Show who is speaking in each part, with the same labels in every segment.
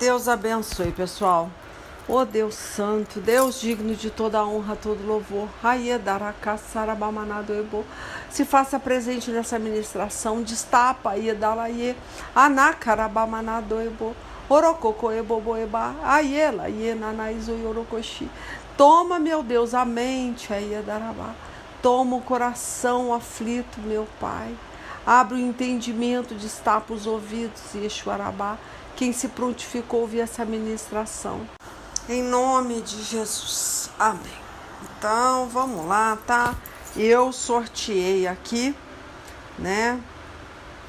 Speaker 1: Deus abençoe, pessoal. Ó Deus santo, Deus digno de toda honra, todo louvor. Se faça presente nessa ministração. Destapa toma, meu Deus, a mente. Toma o coração aflito, meu Pai. Abre o entendimento, destapa os ouvidos, Yeshuarabá. Quem se prontificou a ouvir essa ministração. Em nome de Jesus. Amém. Então, vamos lá, tá? Eu sorteei aqui, né?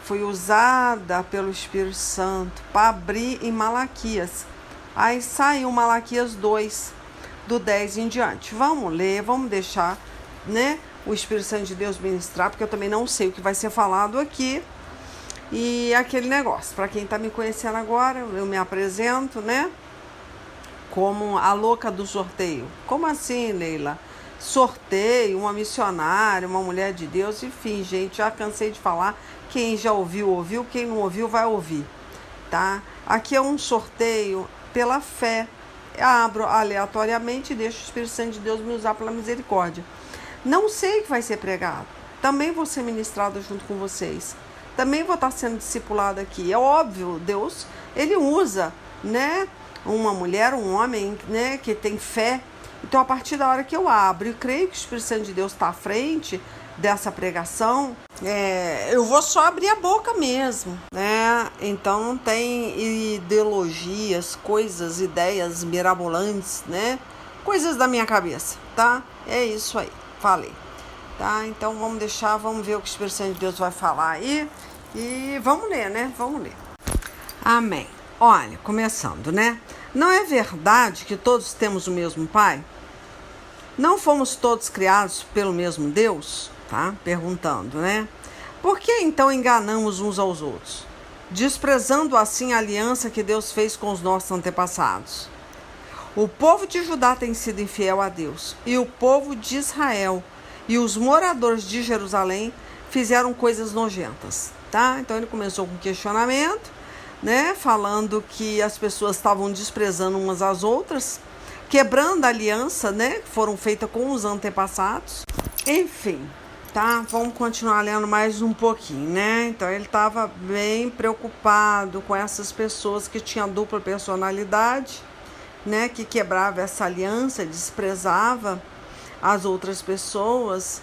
Speaker 1: Fui usada pelo Espírito Santo para abrir em Malaquias. Aí saiu Malaquias 2, do 10 em diante. Vamos ler, vamos deixar, né, o Espírito Santo de Deus ministrar, porque eu também não sei o que vai ser falado aqui. E aquele negócio, para quem está me conhecendo agora, eu me apresento, né, como a louca do sorteio. Como assim, Leila? Sorteio, uma missionária, uma mulher de Deus, enfim, gente, já cansei de falar. Quem já ouviu, ouviu. Quem não ouviu, vai ouvir, tá? Aqui é um sorteio pela fé. Eu abro aleatoriamente e deixo o Espírito Santo de Deus me usar pela misericórdia. Não sei o que vai ser pregado. Também vou ser ministrada junto com vocês. Também vou estar sendo discipulada aqui. É óbvio, Deus, Ele usa, né, uma mulher, um homem, né, que tem fé. Então, a partir da hora que eu abro e creio que o Espírito Santo de Deus está à frente dessa pregação, eu vou só abrir a boca mesmo, né? Então, não tem ideologias, coisas, ideias mirabolantes, né? Coisas da minha cabeça, tá? É isso aí, falei. Tá? Então, vamos ver o que o Espírito Santo de Deus vai falar aí. E vamos ler, né? Vamos ler. Amém. Olha, começando, né? Não é verdade que todos temos o mesmo Pai? Não fomos todos criados pelo mesmo Deus? Tá? Perguntando, né? Por que então enganamos uns aos outros? Desprezando assim a aliança que Deus fez com os nossos antepassados. O povo de Judá tem sido infiel a Deus, e o povo de Israel e os moradores de Jerusalém fizeram coisas nojentas, tá? Então ele começou com questionamento, né? Falando que as pessoas estavam desprezando umas às outras, quebrando a aliança, né? Que foram feitas com os antepassados. Enfim, tá? Vamos continuar lendo mais um pouquinho, né? Então ele estava bem preocupado com essas pessoas que tinham dupla personalidade, né? Que quebrava essa aliança, desprezava as outras pessoas,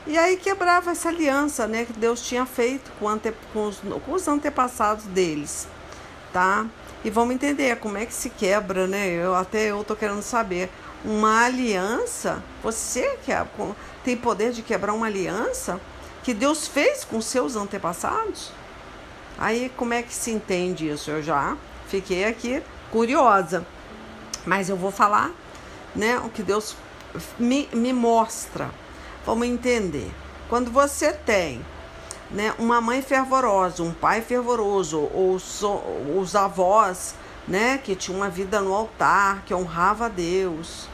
Speaker 1: e aí quebrava essa aliança, né, que Deus tinha feito com os antepassados deles, tá? E vamos entender como é que se quebra, né? Eu tô querendo saber, uma aliança, você tem poder de quebrar uma aliança que Deus fez com seus antepassados? Aí como é que se entende isso? Eu já fiquei aqui curiosa, mas eu vou falar, né, o que Deus me mostra. Vamos entender. Quando você tem, né, uma mãe fervorosa, um pai fervoroso, ou os avós, né, que tinham uma vida no altar, que honrava a Deus,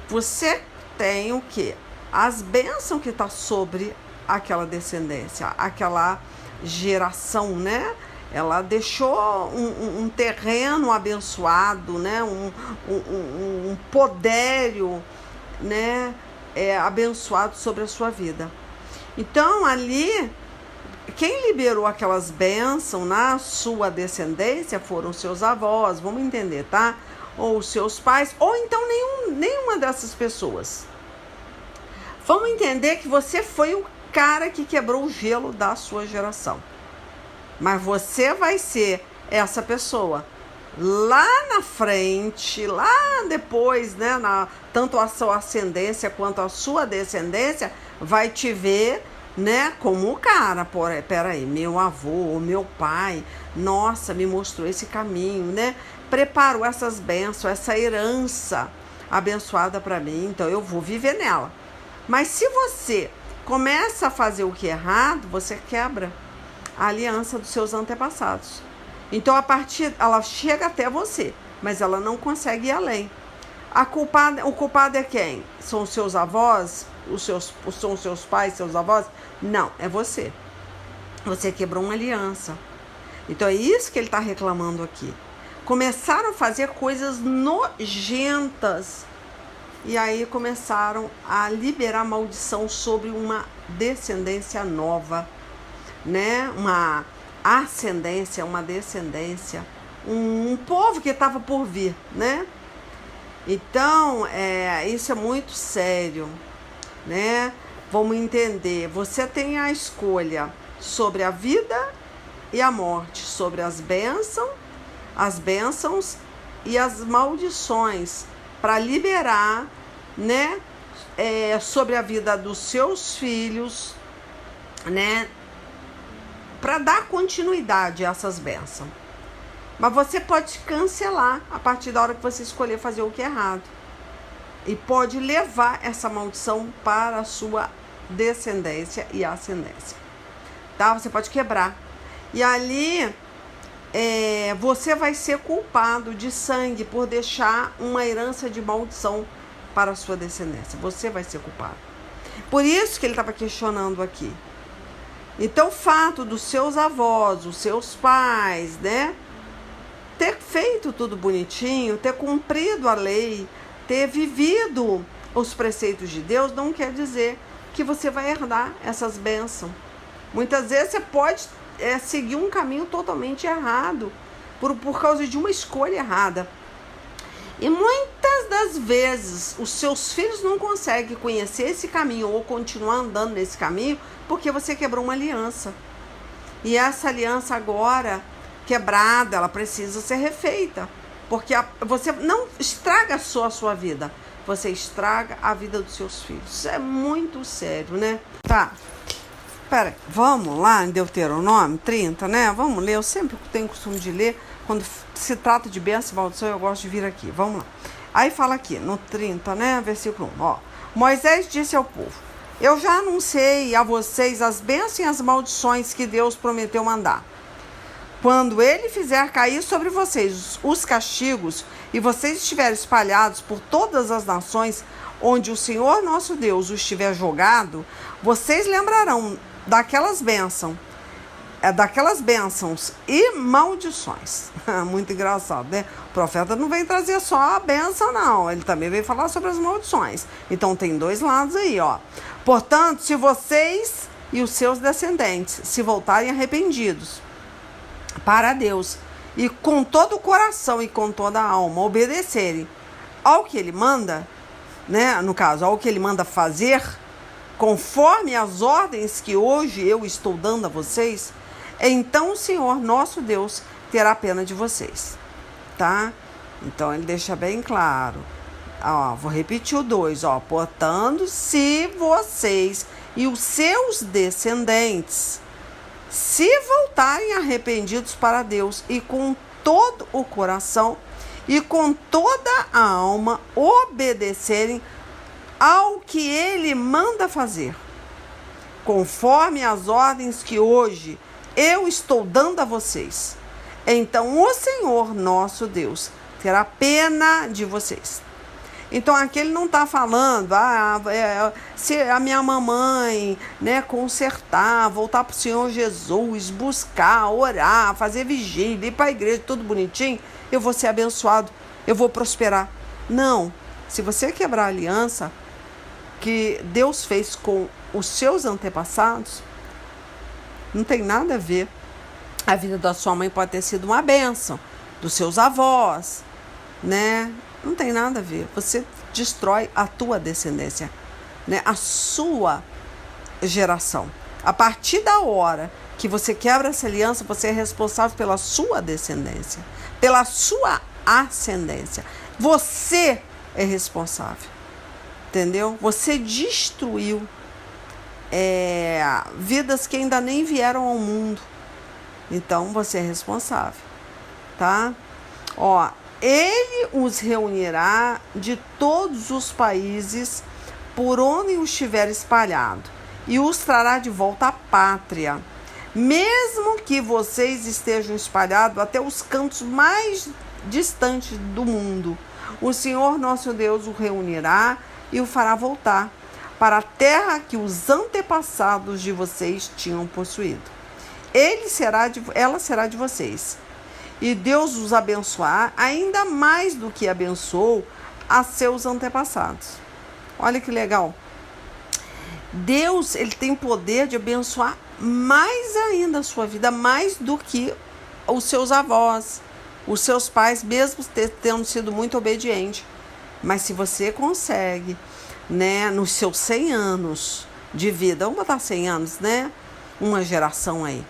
Speaker 1: você tem o quê? As bênçãos que estão sobre aquela descendência, aquela geração, né? Ela deixou um terreno abençoado, né? um podério, né, abençoado sobre a sua vida. Então ali, quem liberou aquelas bênçãos na sua descendência foram seus avós, vamos entender, tá? Ou seus pais, ou então nenhuma dessas pessoas. Vamos entender que você foi o cara que quebrou o gelo da sua geração. Mas você vai ser essa pessoa lá na frente, lá depois, né? Tanto a sua ascendência quanto a sua descendência vai te ver, né? Como o cara, peraí, meu avô, meu pai, nossa, me mostrou esse caminho, né? Preparou essas bênçãos, essa herança abençoada para mim, então eu vou viver nela. Mas se você começa a fazer o que é errado, você quebra a aliança dos seus antepassados. Então, ela chega até você, mas ela não consegue ir além. O culpado é quem? São os seus avós? São os seus pais, seus avós? Não, é você. Você quebrou uma aliança. Então, é isso que ele está reclamando aqui. começaram a fazer coisas nojentas. E aí começaram a liberar maldição sobre uma descendência nova, né? Uma ascendência, uma descendência, um povo que estava por vir, né? Então, isso é muito sério, né? Vamos entender. Você tem a escolha sobre a vida e a morte, sobre as bênçãos e as maldições, para liberar, né, sobre a vida dos seus filhos, né, para dar continuidade a essas bênçãos. Mas você pode cancelar a partir da hora que você escolher fazer o que é errado. E pode levar essa maldição para a sua descendência e ascendência. Tá? Você pode quebrar. E ali você vai ser culpado de sangue por deixar uma herança de maldição para a sua descendência. Você vai ser culpado. Por isso que ele estava questionando aqui. Então, o fato dos seus avós, os seus pais, né, ter feito tudo bonitinho, ter cumprido a lei, ter vivido os preceitos de Deus, não quer dizer que você vai herdar essas bênçãos. Muitas vezes você pode seguir um caminho totalmente errado, por causa de uma escolha errada. E muitas das vezes os seus filhos não conseguem conhecer esse caminho ou continuar andando nesse caminho porque você quebrou uma aliança. E essa aliança agora quebrada, ela precisa ser refeita. Porque você não estraga só a sua vida, você estraga a vida dos seus filhos. Isso é muito sério, né? Tá. Pera, vamos lá em Deuteronômio 30, né? Vamos ler. Eu sempre tenho costume de ler. Quando se trata de bênção e maldição, eu gosto de vir aqui. Vamos lá. Aí fala aqui, no 30, né? Versículo 1. Ó. Moisés disse ao povo: eu já anunciei a vocês as bênçãos e as maldições que Deus prometeu mandar. Quando ele fizer cair sobre vocês os castigos e vocês estiverem espalhados por todas as nações onde o Senhor nosso Deus os tiver jogado, vocês lembrarão daquelas bênçãos e maldições. Muito engraçado, né? O profeta não vem trazer só a bênção, não. Ele também vem falar sobre as maldições. Então tem dois lados aí, ó. Portanto, se vocês e os seus descendentes se voltarem arrependidos para Deus e com todo o coração e com toda a alma obedecerem ao que ele manda, né? No caso, ao que ele manda fazer, conforme as ordens que hoje eu estou dando a vocês, então o Senhor nosso Deus terá pena de vocês, tá? Então ele deixa bem claro. Ó, vou repetir o 2, ó. Portanto, se vocês e os seus descendentes se voltarem arrependidos para Deus e com todo o coração e com toda a alma obedecerem ao que ele manda fazer, conforme as ordens que hoje eu estou dando a vocês, então o Senhor nosso Deus terá pena de vocês. Então aqui ele não está falando, se a minha mamãe, né, consertar, voltar para o Senhor Jesus, buscar, orar, fazer vigília, ir para a igreja, tudo bonitinho, eu vou ser abençoado, eu vou prosperar. Não, se você quebrar a aliança que Deus fez com os seus antepassados, não tem nada a ver. A vida da sua mãe pode ter sido uma bênção, dos seus avós, né? Não tem nada a ver. Você destrói a tua descendência, né? A sua geração. A partir da hora que você quebra essa aliança, você é responsável pela sua descendência, pela sua ascendência. Você é responsável, entendeu? Você destruiu vidas que ainda nem vieram ao mundo. Então você é responsável, tá? Ó, ele os reunirá de todos os países por onde os tiver espalhado e os trará de volta à pátria, mesmo que vocês estejam espalhados até os cantos mais distantes do mundo. O Senhor nosso Deus o reunirá e o fará voltar para a terra que os antepassados de vocês tinham possuído. Ela será de vocês. e Deus os abençoar ainda mais do que abençoou a seus antepassados. Olha que legal. Deus, ele tem poder de abençoar mais ainda a sua vida, mais do que os seus avós, os seus pais, mesmo tendo sido muito obedientes. Mas se você consegue, né, nos seus 100 anos de vida, vamos botar 100 anos, né? Uma geração aí.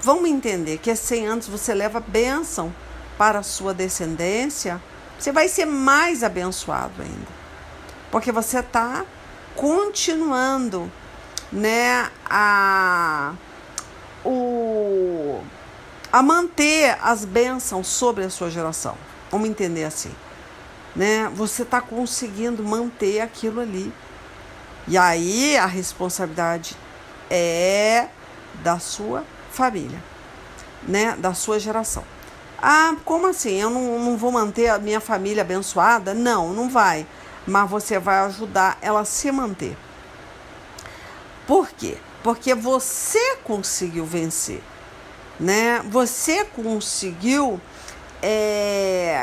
Speaker 1: Vamos entender que esses 100 anos você leva bênção para a sua descendência, você vai ser mais abençoado ainda. Porque você está continuando, né, a manter as bênçãos sobre a sua geração. Vamos entender assim, né? Você está conseguindo manter aquilo ali. E aí a responsabilidade é da sua família, né? Da sua geração. Ah, como assim? Eu não vou manter a minha família abençoada? Não, não vai. Mas você vai ajudar ela a se manter. Por quê? Porque você conseguiu vencer, né? Você conseguiu,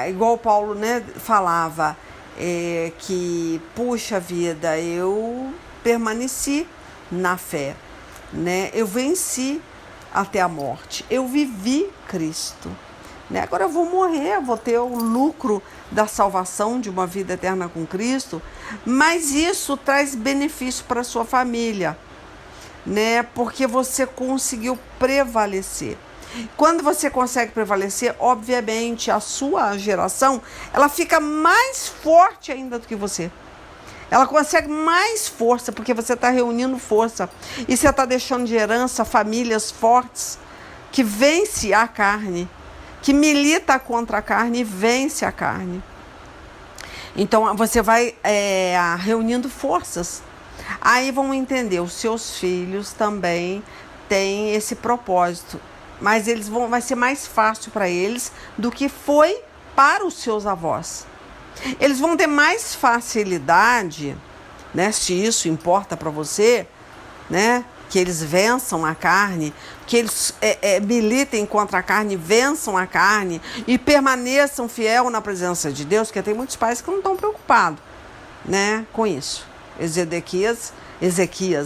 Speaker 1: igual o Paulo, né, falava, que, puxa vida, eu permaneci na fé, né? Eu venci até a morte, eu vivi Cristo, né? Agora eu vou morrer, vou ter o lucro da salvação de uma vida eterna com Cristo, mas isso traz benefício para a sua família, né? Porque você conseguiu prevalecer. Quando você consegue prevalecer, obviamente a sua geração, ela fica mais forte ainda do que você. Ela consegue mais força, porque você está reunindo força. E você está deixando de herança famílias fortes, que vence a carne, que milita contra a carne e vence a carne. Então você vai reunindo forças. Aí vão entender, os seus filhos também têm esse propósito. Mas vai ser mais fácil para eles do que foi para os seus avós. Eles vão ter mais facilidade, né, se isso importa para você, né, que eles vençam a carne, que eles militem contra a carne, vençam a carne e permaneçam fiel na presença de Deus, porque tem muitos pais que não estão preocupados, né, com isso. Ezequias,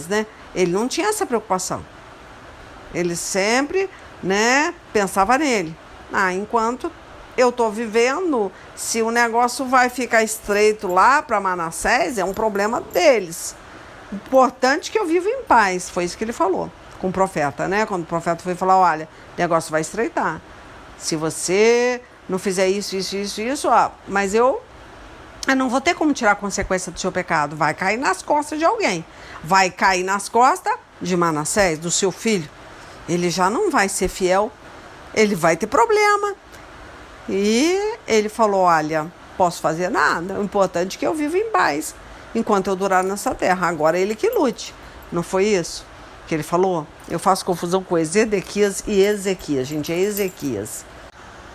Speaker 1: né, ele não tinha essa preocupação. Ele sempre, né, pensava nele. Enquanto eu estou vivendo, se o negócio vai ficar estreito lá para Manassés, é um problema deles. Importante que eu vivo em paz, foi isso que ele falou com o profeta, né? Quando o profeta foi falar, olha, o negócio vai estreitar. Se você não fizer isso, ó, mas eu não vou ter como tirar a consequência do seu pecado. Vai cair nas costas de alguém. Vai cair nas costas de Manassés, do seu filho. Ele já não vai ser fiel, ele vai ter problema. E ele falou, olha, posso fazer nada, o importante é que eu vivo em paz, enquanto eu durar nessa terra. Agora ele que lute. Não foi isso que ele falou? Eu faço confusão com Ezequias e Ezequias, gente, é Ezequias.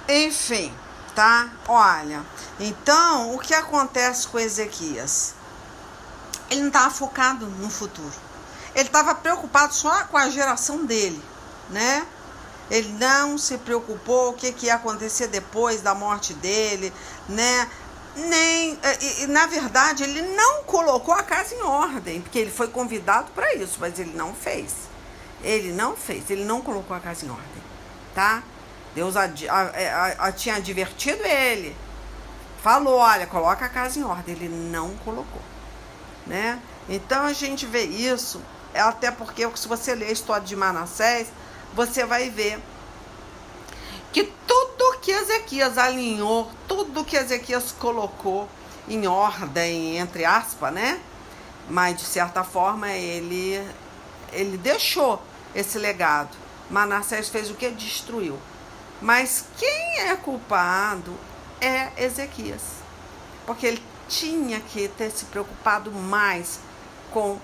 Speaker 1: Enfim, tá? Olha, então, o que acontece com Ezequias? Ele não estava focado no futuro. Ele estava preocupado só com a geração dele, né? Ele não se preocupou o que ia acontecer depois da morte dele, né? Na verdade, ele não colocou a casa em ordem, porque ele foi convidado para isso, mas ele não fez. Ele não colocou a casa em ordem, tá? Deus tinha advertido ele, falou, olha, coloca a casa em ordem. Ele não colocou, né? Então a gente vê isso, até porque se você ler a história de Manassés, você vai ver que tudo que Ezequias alinhou, tudo que Ezequias colocou em ordem, entre aspas, né? Mas de certa forma ele deixou esse legado. Manassés fez o que? Destruiu. Mas quem é culpado é Ezequias, porque ele tinha que ter se preocupado mais com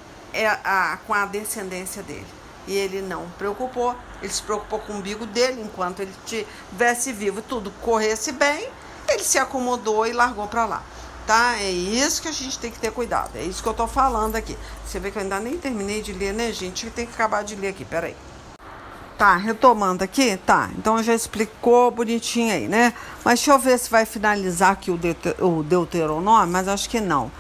Speaker 1: a descendência dele. E ele não preocupou, ele se preocupou com o umbigo dele, enquanto ele estivesse vivo, tudo corresse bem, ele se acomodou e largou para lá, tá? É isso que a gente tem que ter cuidado, é isso que eu tô falando aqui. Você vê que eu ainda nem terminei de ler, né, gente? Eu tenho que acabar de ler aqui, peraí. Tá, retomando aqui, tá, então já explicou bonitinho aí, né? Mas deixa eu ver se vai finalizar aqui o Deuteronômio, mas acho que não.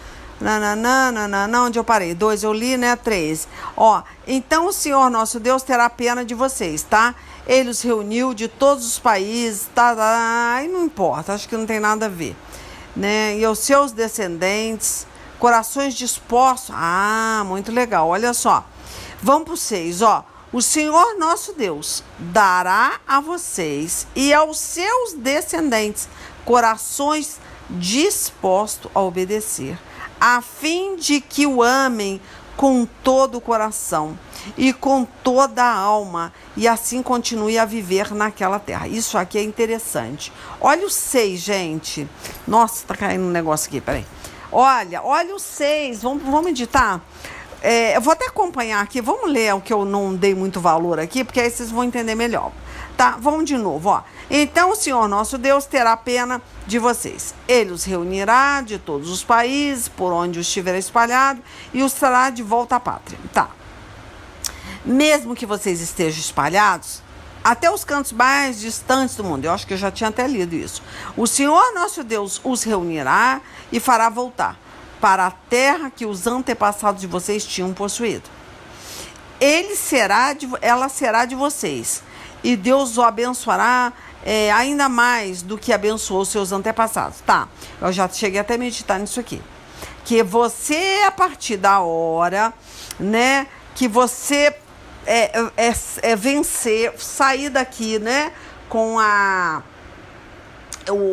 Speaker 1: Nananana, onde eu parei? 2 eu li, né? 3. Ó, então o Senhor nosso Deus terá pena de vocês, tá? Ele os reuniu de todos os países, aí não importa, acho que não tem nada a ver, né? E aos seus descendentes, corações dispostos, muito legal, olha só. Vamos pro 6, ó. O Senhor nosso Deus dará a vocês e aos seus descendentes corações dispostos a obedecer, a fim de que o amem com todo o coração e com toda a alma, e assim continue a viver naquela terra. Isso aqui é interessante. Olha o 6, gente. Nossa, tá caindo um negócio aqui, peraí. Olha o 6, vamos meditar? Eu vou até acompanhar aqui, vamos ler o que eu não dei muito valor aqui, porque aí vocês vão entender melhor. Tá, vamos de novo, ó. Então o Senhor nosso Deus terá pena de vocês. Ele os reunirá de todos os países, por onde os estiver espalhado, e os trará de volta à pátria. Tá. Mesmo que vocês estejam espalhados, até os cantos mais distantes do mundo, eu acho que eu já tinha até lido isso. O Senhor nosso Deus os reunirá e fará voltar para a terra que os antepassados de vocês tinham possuído. Ela será de vocês, e Deus o abençoará ainda mais do que abençoou seus antepassados. Tá, eu já cheguei até a meditar nisso aqui. Que você, a partir da hora, né, que você vencer, sair daqui, né, com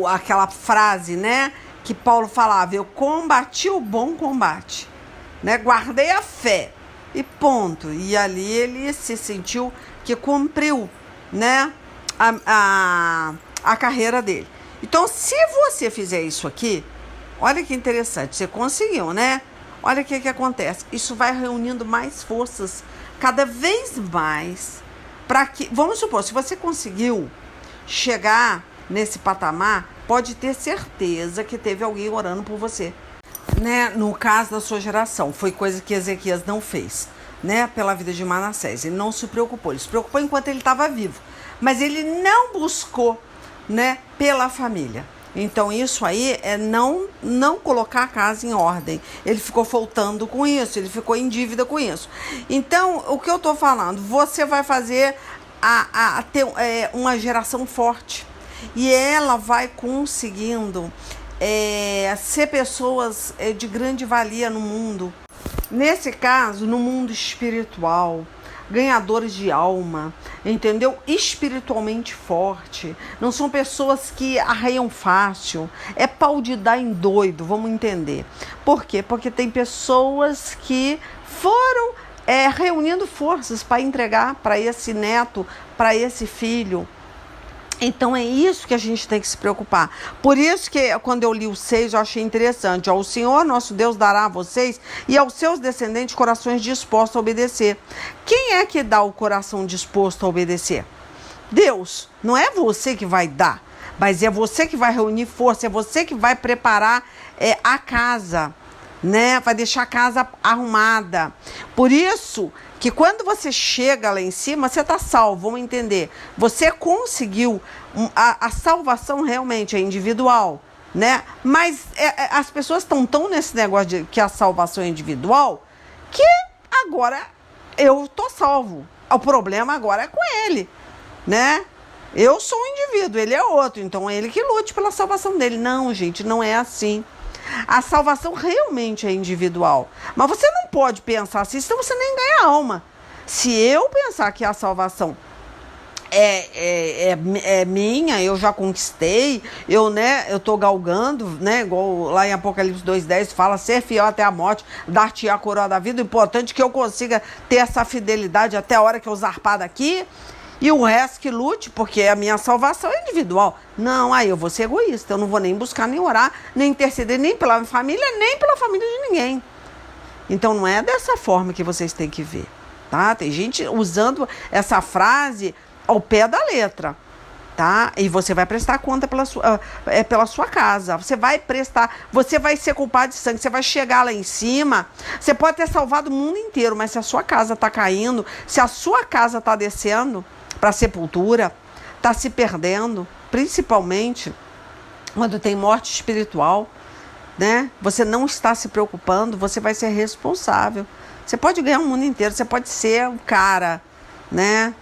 Speaker 1: aquela frase, né, que Paulo falava, eu combati o bom combate, né, guardei a fé, e ponto. E ali ele se sentiu que cumpriu, né, a carreira dele. Então, se você fizer isso aqui, olha que interessante, você conseguiu, né? Olha o que acontece. Isso vai reunindo mais forças, cada vez mais, para que, vamos supor, se você conseguiu chegar nesse patamar, pode ter certeza que teve alguém orando por você, né? No caso da sua geração, foi coisa que Ezequias não fez, né? Pela vida de Manassés, ele não se preocupou, ele se preocupou enquanto ele estava vivo, mas ele não buscou, né, pela família. Então isso aí é não colocar a casa em ordem. Ele ficou faltando com isso, ele ficou em dívida com isso. Então, o que eu estou falando, você vai fazer ter uma geração forte, e ela vai conseguindo ser pessoas de grande valia no mundo. Nesse caso, no mundo espiritual, ganhadores de alma, entendeu? Espiritualmente forte. Não são pessoas que arreiam fácil. É pau de dar em doido, vamos entender. Por quê? Porque tem pessoas que foram reunindo forças para entregar para esse neto, para esse filho. Então é isso que a gente tem que se preocupar. Por isso que quando eu li o 6, eu achei interessante. Ó, o Senhor nosso Deus dará a vocês e aos seus descendentes corações dispostos a obedecer. Quem é que dá o coração disposto a obedecer? Deus. Não é você que vai dar, mas é você que vai reunir força, é você que vai preparar a casa, né? Vai deixar a casa arrumada. Por isso que quando você chega lá em cima, você está salvo, vamos entender. Você conseguiu, a salvação realmente é individual, né? Mas as pessoas estão tão nesse negócio de que a salvação é individual, que agora eu tô salvo. O problema agora é com ele, né? Eu sou um indivíduo, ele é outro, então é ele que lute pela salvação dele. Não, gente, não é assim. A salvação realmente é individual. Mas você não pode pensar assim, senão você nem ganha alma. Se eu pensar que a salvação é minha, eu já conquistei, eu tô galgando, né? Igual lá em Apocalipse 2:10 fala, ser fiel até a morte, dar-te a coroa da vida. O importante é que eu consiga ter essa fidelidade até a hora que eu zarpar daqui. E o resto que lute, porque a minha salvação é individual. Não, aí eu vou ser egoísta. Eu não vou nem buscar, nem orar, nem interceder, nem pela minha família, nem pela família de ninguém. Então não é dessa forma que vocês têm que ver, tá? Tem gente usando essa frase ao pé da letra, tá? E você vai prestar conta pela sua casa. Você vai ser culpado de sangue. Você vai chegar lá em cima. Você pode ter salvado o mundo inteiro, mas se a sua casa está caindo, se a sua casa está descendo, para a sepultura, está se perdendo, principalmente quando tem morte espiritual, né? Você não está se preocupando, você vai ser responsável. Você pode ganhar o mundo inteiro, você pode ser o cara, né?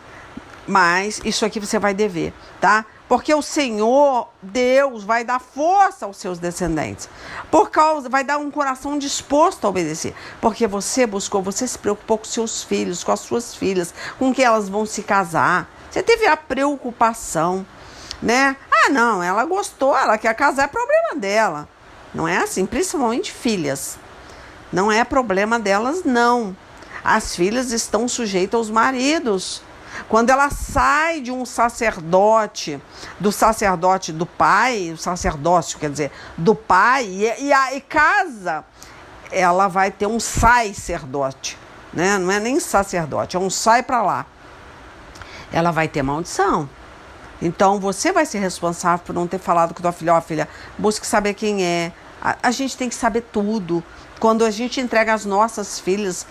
Speaker 1: Mas isso aqui você vai dever, tá? Porque o Senhor, Deus, vai dar força aos seus descendentes. Vai dar um coração disposto a obedecer. Porque você buscou, você se preocupou com seus filhos, com as suas filhas, com que elas vão se casar. Você teve a preocupação, né? Ah, não, ela gostou, ela quer casar, é problema dela. Não é assim, principalmente filhas. Não é problema delas, não. As filhas estão sujeitas aos maridos. Quando ela sai de um sacerdote, do sacerdote do pai, o sacerdócio, quer dizer, do pai, e casa, ela vai ter um sacerdote, né? Não é nem sacerdote, é um sai para lá. Ela vai ter maldição. Então, você vai ser responsável por não ter falado com tua filha, ó, filha, busque saber quem é. A gente tem que saber tudo. Quando a gente entrega as nossas filhas,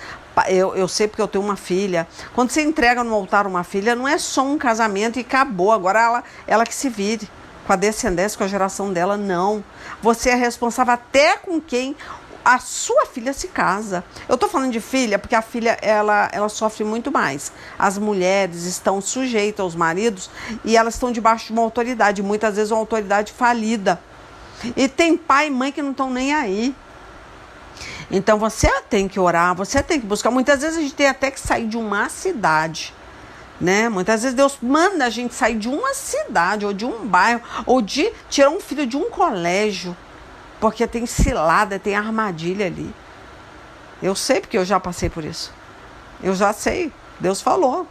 Speaker 1: eu sei porque eu tenho uma filha, quando você entrega no altar uma filha, não é só um casamento e acabou, agora ela que se vire, com a descendência, com a geração dela, não. Você é responsável até com quem a sua filha se casa. Eu tô falando de filha porque a filha, ela sofre muito mais. As mulheres estão sujeitas aos maridos e elas estão debaixo de uma autoridade, muitas vezes uma autoridade falida. E tem pai e mãe que não estão nem aí. Então você tem que orar, você tem que buscar. Muitas vezes a gente tem até que sair de uma cidade, né? Muitas vezes Deus manda a gente sair de uma cidade, ou de um bairro, ou de tirar um filho de um colégio, porque tem cilada, tem armadilha ali. Eu sei porque eu já passei por isso. Eu já sei, Deus falou,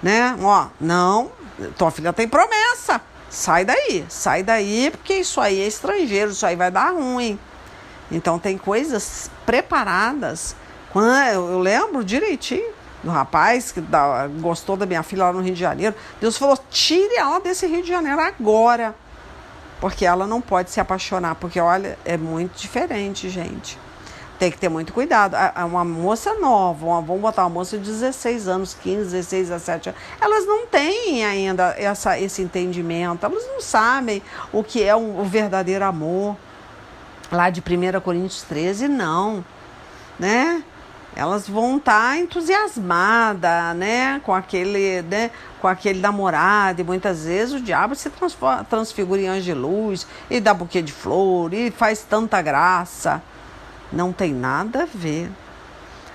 Speaker 1: né? Ó, não, tua filha tem promessa, sai daí, porque isso aí é estrangeiro, isso aí vai dar ruim. Então tem coisas preparadas. Eu lembro direitinho do rapaz que gostou da minha filha lá no Rio de Janeiro. Deus falou, tire ela desse Rio de Janeiro agora. Porque ela não pode se apaixonar. Porque, olha, é muito diferente, gente. Tem que ter muito cuidado. Uma moça nova, vamos botar uma moça de 16 anos, 15, 16, 17 anos. Elas não têm ainda esse entendimento. Elas não sabem o que é o verdadeiro amor. Lá de 1 Coríntios 13, não, né? Elas vão estar entusiasmadas, né? Com aquele namorado, e muitas vezes o diabo se transfigura em anjo de luz, e dá buquê de flor, e faz tanta graça. Não tem nada a ver.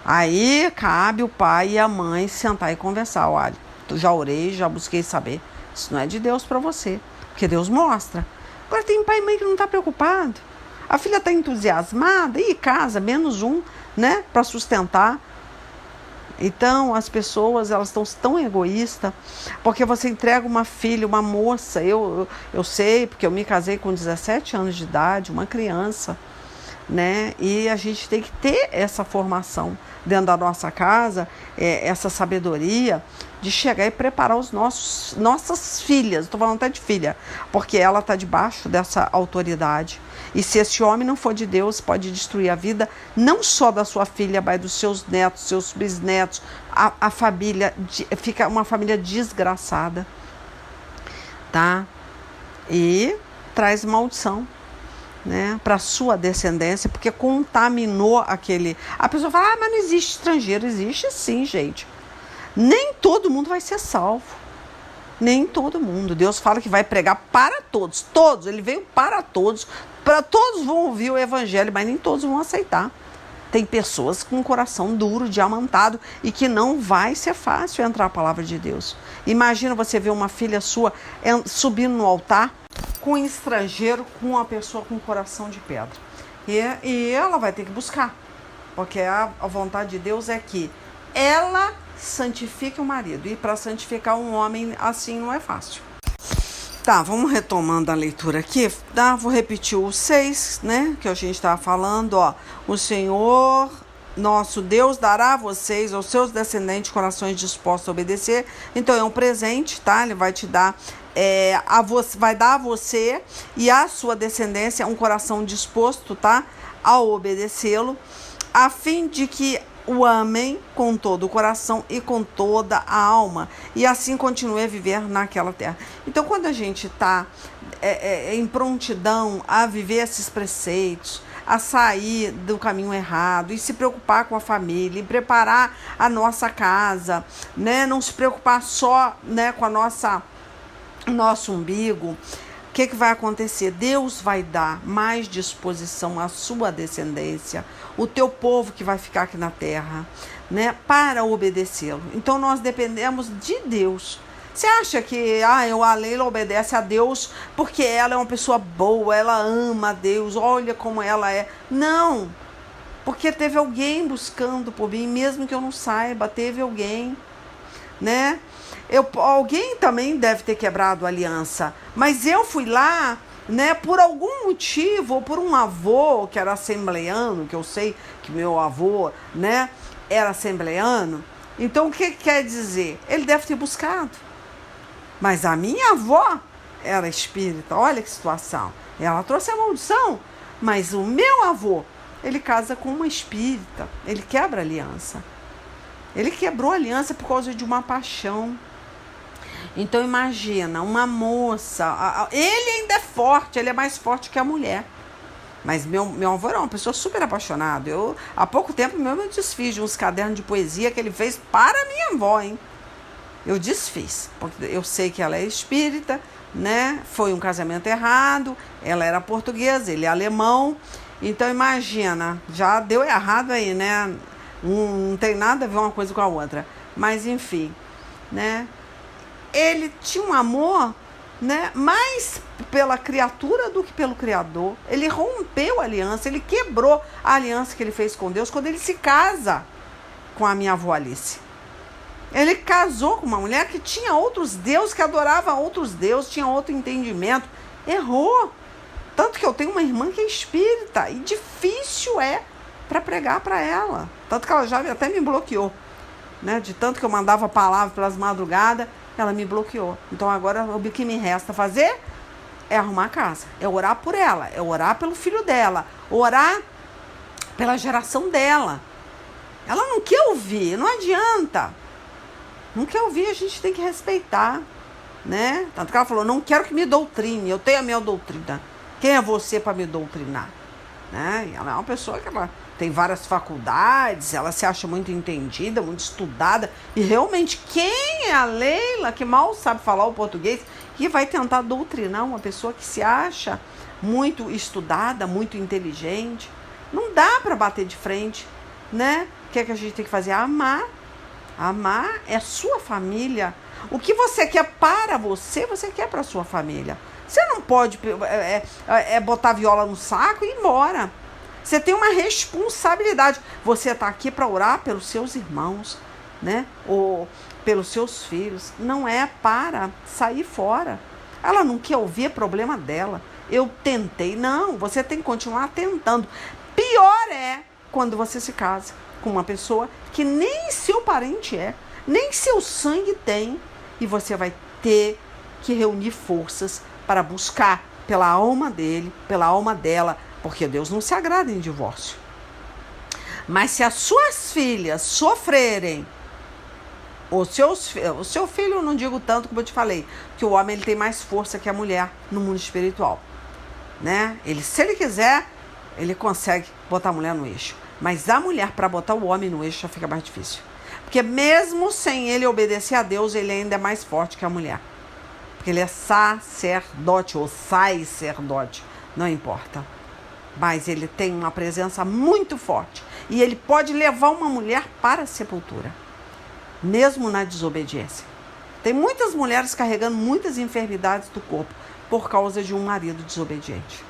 Speaker 1: Aí cabe o pai e a mãe sentar e conversar. Olha, já orei, já busquei saber. Isso não é de Deus para você, porque Deus mostra. Agora tem pai e mãe que não está preocupado. A filha está entusiasmada e casa, menos um, né, para sustentar. Então, as pessoas, elas estão tão egoístas, porque você entrega uma filha, uma moça, eu sei, porque eu me casei com 17 anos de idade, uma criança, né, e a gente tem que ter essa formação dentro da nossa casa, essa sabedoria de chegar e preparar nossas filhas, estou falando até de filha, porque ela está debaixo dessa autoridade. E se esse homem não for de Deus, pode destruir a vida, não só da sua filha, mas dos seus netos, seus bisnetos. A família, fica uma família desgraçada, tá? E traz maldição, né, para a sua descendência, porque contaminou aquele... A pessoa fala, mas não existe estrangeiro. Existe sim, gente. Nem todo mundo vai ser salvo. Nem todo mundo. Deus fala que vai pregar para todos. Todos. Ele veio para todos. Para todos vão ouvir o evangelho, mas nem todos vão aceitar. Tem pessoas com o coração duro, diamantado, e que não vai ser fácil entrar a palavra de Deus. Imagina você ver uma filha sua subindo no altar com um estrangeiro, com uma pessoa com coração de pedra. E ela vai ter que buscar. Porque a vontade de Deus é que ela santifique o marido. E para santificar um homem assim não é fácil. Tá, vamos retomando a leitura aqui. Tá? Vou repetir o 6, né? Que a gente estava falando, ó. O Senhor, nosso Deus, dará a vocês, aos seus descendentes, corações dispostos a obedecer. Então é um presente, tá? Ele vai te dar, vai dar a você e à sua descendência um coração disposto, tá? A obedecê-lo, a fim de que o amem com todo o coração e com toda a alma, e assim continue a viver naquela terra. Então, quando a gente está em prontidão a viver esses preceitos, a sair do caminho errado e se preocupar com a família, e preparar a nossa casa, né? Não se preocupar só, né, com nosso umbigo, o que vai acontecer? Deus vai dar mais disposição à sua descendência, o teu povo que vai ficar aqui na terra, né, para obedecê-lo. Então nós dependemos de Deus. Você acha que a Leila obedece a Deus porque ela é uma pessoa boa, ela ama a Deus, olha como ela é? Não, porque teve alguém buscando por mim, mesmo que eu não saiba, teve alguém, né? Alguém também deve ter quebrado a aliança, mas eu fui lá, né, por algum motivo, ou por um avô que era assembleano, que eu sei que meu avô, né, era assembleano. Então o que quer dizer? Ele deve ter buscado. Mas a minha avó era espírita, olha que situação. Ela trouxe a maldição, mas o meu avô, ele casa com uma espírita, ele quebra a aliança. Ele quebrou a aliança por causa de uma paixão. Então imagina, uma moça, ele ainda é forte, ele é mais forte que a mulher. Mas meu avô era uma pessoa super apaixonada. Há pouco tempo mesmo eu desfiz de uns cadernos de poesia que ele fez para minha avó, hein? Eu desfiz, porque eu sei que ela é espírita, né? Foi um casamento errado, ela era portuguesa, ele é alemão. Então imagina, já deu errado aí, né? Não tem nada a ver uma coisa com a outra. Mas enfim, né? Ele tinha um amor, né, mais pela criatura do que pelo Criador. Ele rompeu a aliança, ele quebrou a aliança que ele fez com Deus quando ele se casa com a minha avó Alice. Ele casou com uma mulher que tinha outros deuses, que adorava outros deuses, tinha outro entendimento. Errou. Tanto que eu tenho uma irmã que é espírita e difícil é para pregar para ela. Tanto que ela já até me bloqueou, né? De tanto que eu mandava palavra pelas madrugadas, ela me bloqueou. Então agora o que me resta fazer é arrumar a casa, é orar por ela, é orar pelo filho dela, orar pela geração dela. Ela não quer ouvir, não adianta. Não quer ouvir, a gente tem que respeitar, né? Tanto que ela falou, não quero que me doutrine, eu tenho a minha doutrina. Quem é você para me doutrinar? Né? E ela é uma pessoa que ela tem várias faculdades, ela se acha muito entendida, muito estudada. E realmente, quem é a Leila, que mal sabe falar o português, que vai tentar doutrinar uma pessoa que se acha muito estudada, muito inteligente? Não dá para bater de frente, né? O que é que a gente tem que fazer? Amar. Amar é sua família. O que você quer para você quer para sua família. Você não pode botar a viola no saco e ir embora. Você tem uma responsabilidade. Você está aqui para orar pelos seus irmãos, né? Ou pelos seus filhos. Não é para sair fora. Ela não quer ouvir, é problema dela. Eu tentei. Não, você tem que continuar tentando. Pior é quando você se casa com uma pessoa que nem seu parente é, nem seu sangue tem, e você vai ter que reunir forças para buscar pela alma dele, pela alma dela, porque Deus não se agrada em divórcio. Mas se as suas filhas sofrerem, o seu filho, eu não digo tanto como eu te falei, que o homem ele tem mais força que a mulher no mundo espiritual, né? Se ele quiser, ele consegue botar a mulher no eixo. Mas a mulher, para botar o homem no eixo, já fica mais difícil. Porque mesmo sem ele obedecer a Deus, ele ainda é mais forte que a mulher. Porque ele é sacerdote ou sacerdote, não importa. Mas ele tem uma presença muito forte. E ele pode levar uma mulher para a sepultura, mesmo na desobediência. Tem muitas mulheres carregando muitas enfermidades do corpo por causa de um marido desobediente.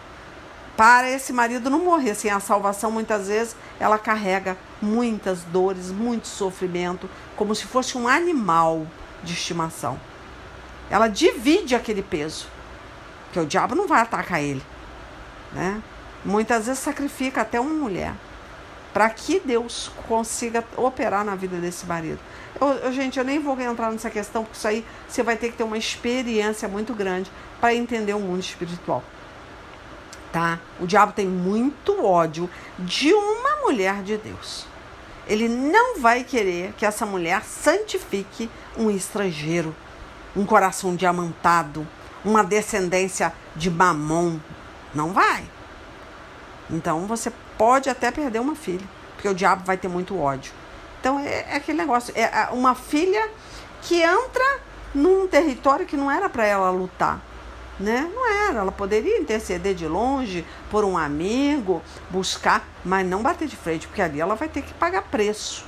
Speaker 1: Para esse marido não morrer sem a salvação, muitas vezes ela carrega muitas dores, muito sofrimento, como se fosse um animal de estimação. Ela divide aquele peso, porque o diabo não vai atacar ele, né? Muitas vezes sacrifica até uma mulher para que Deus consiga operar na vida desse marido. Gente, eu nem vou entrar nessa questão, porque isso aí você vai ter que ter uma experiência muito grande para entender o mundo espiritual. Tá? O diabo tem muito ódio de uma mulher de Deus. Ele não vai querer que essa mulher santifique um estrangeiro, um coração diamantado, uma descendência de Mamon. Não vai. Então você pode até perder uma filha, porque o diabo vai ter muito ódio. Então é aquele negócio, é uma filha que entra num território que não era para ela lutar, né? Não era, ela poderia interceder de longe por um amigo, buscar, mas não bater de frente, porque ali ela vai ter que pagar preço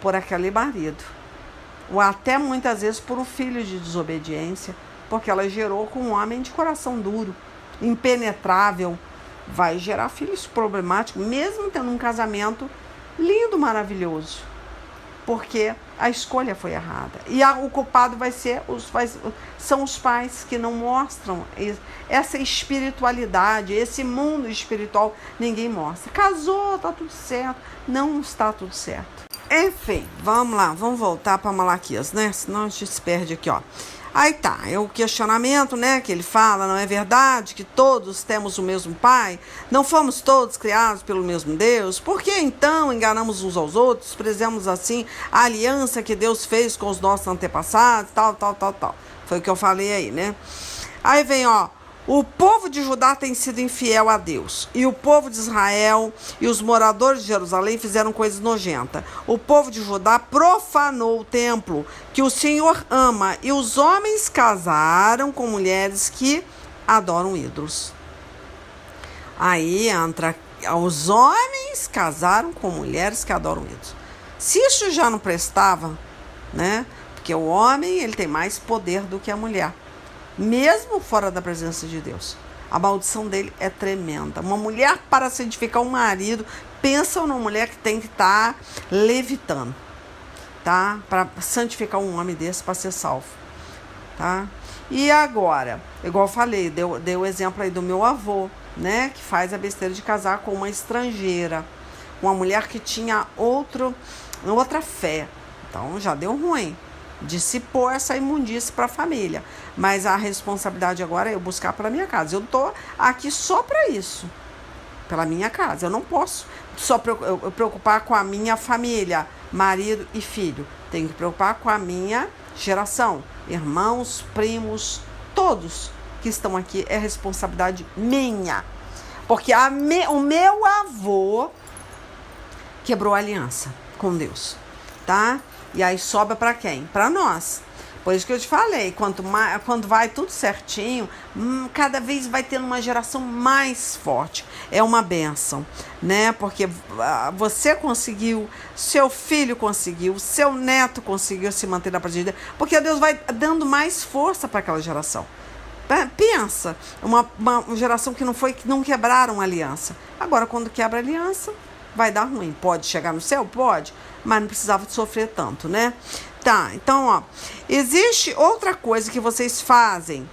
Speaker 1: por aquele marido, ou até muitas vezes por um filho de desobediência, porque ela gerou com um homem de coração duro, impenetrável. Vai gerar filhos problemáticos, mesmo tendo um casamento lindo, maravilhoso, porque a escolha foi errada. E o culpado são os pais que não mostram essa espiritualidade, esse mundo espiritual, ninguém mostra. Casou, tá tudo certo. Não está tudo certo. Enfim, vamos lá, vamos voltar para Malaquias, né? Senão a gente se perde aqui, ó. Aí tá, é o questionamento, né, que ele fala, não é verdade que todos temos o mesmo Pai? Não fomos todos criados pelo mesmo Deus? Por que então enganamos uns aos outros, desprezamos assim a aliança que Deus fez com os nossos antepassados, tal. Foi o que eu falei aí, né? Aí vem, ó, o povo de Judá tem sido infiel a Deus, e o povo de Israel e os moradores de Jerusalém fizeram coisas nojentas. O povo de Judá profanou o templo que o Senhor ama, e os homens casaram com mulheres que adoram ídolos. Aí entra, os homens casaram com mulheres que adoram ídolos. Se isso já não prestava, né? Porque o homem, ele tem mais poder do que a mulher. Mesmo fora da presença de Deus, a maldição dele é tremenda. Uma mulher, para santificar um marido, pensa numa mulher que tem que estar levitando, tá? Para santificar um homem desse, para ser salvo, tá? E agora, igual eu falei, deu o exemplo aí do meu avô, né? Que faz a besteira de casar com uma estrangeira, uma mulher que tinha outra fé. Então já deu ruim. Dissipou essa imundície para a família, mas a responsabilidade agora é eu buscar pela minha casa. Eu estou aqui só para isso, pela minha casa. Eu não posso só preocupar com a minha família, marido e filho. Tenho que preocupar com a minha geração, irmãos, primos, todos que estão aqui. É responsabilidade minha, porque o meu avô quebrou a aliança com Deus, tá? E aí sobra para quem? Para nós. Por isso que eu te falei, quando vai tudo certinho, cada vez vai tendo uma geração mais forte. É uma bênção, né? Porque você conseguiu, seu filho conseguiu, seu neto conseguiu se manter na presença de Deus, porque Deus vai dando mais força para aquela geração. Pensa, uma geração que não quebraram a aliança. Agora, quando quebra a aliança, vai dar ruim. Pode chegar no céu? Pode, mas não precisava de sofrer tanto, né? Tá, então, ó, existe outra coisa que vocês fazem.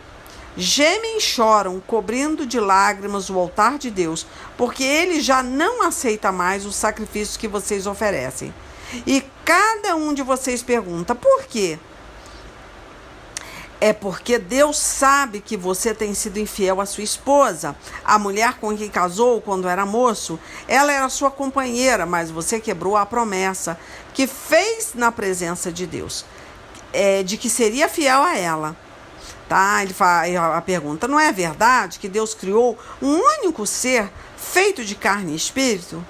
Speaker 1: Gemem e choram, cobrindo de lágrimas o altar de Deus, porque ele já não aceita mais os sacrifícios que vocês oferecem. E cada um de vocês pergunta, por quê? É porque Deus sabe que você tem sido infiel à sua esposa. A mulher com quem casou quando era moço, ela era sua companheira, mas você quebrou a promessa que fez na presença de Deus, de que seria fiel a ela. Tá? Ele faz a pergunta, não é verdade que Deus criou um único ser feito de carne e espírito?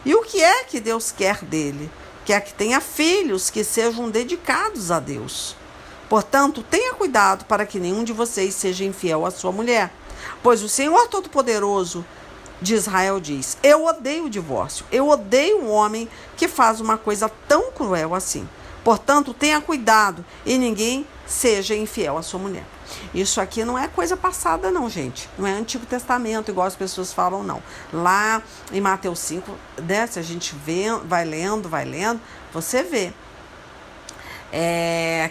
Speaker 1: E o que é que Deus quer dele? Quer que tenha filhos que sejam dedicados a Deus. Portanto, tenha cuidado para que nenhum de vocês seja infiel à sua mulher. Pois o Senhor Todo-Poderoso de Israel diz, eu odeio o divórcio, eu odeio um homem que faz uma coisa tão cruel assim. Portanto, tenha cuidado e ninguém seja infiel à sua mulher. Isso aqui não é coisa passada não, gente. Não é Antigo Testamento, igual as pessoas falam, não. Lá em Mateus 5, né, se a gente vai lendo, você vê.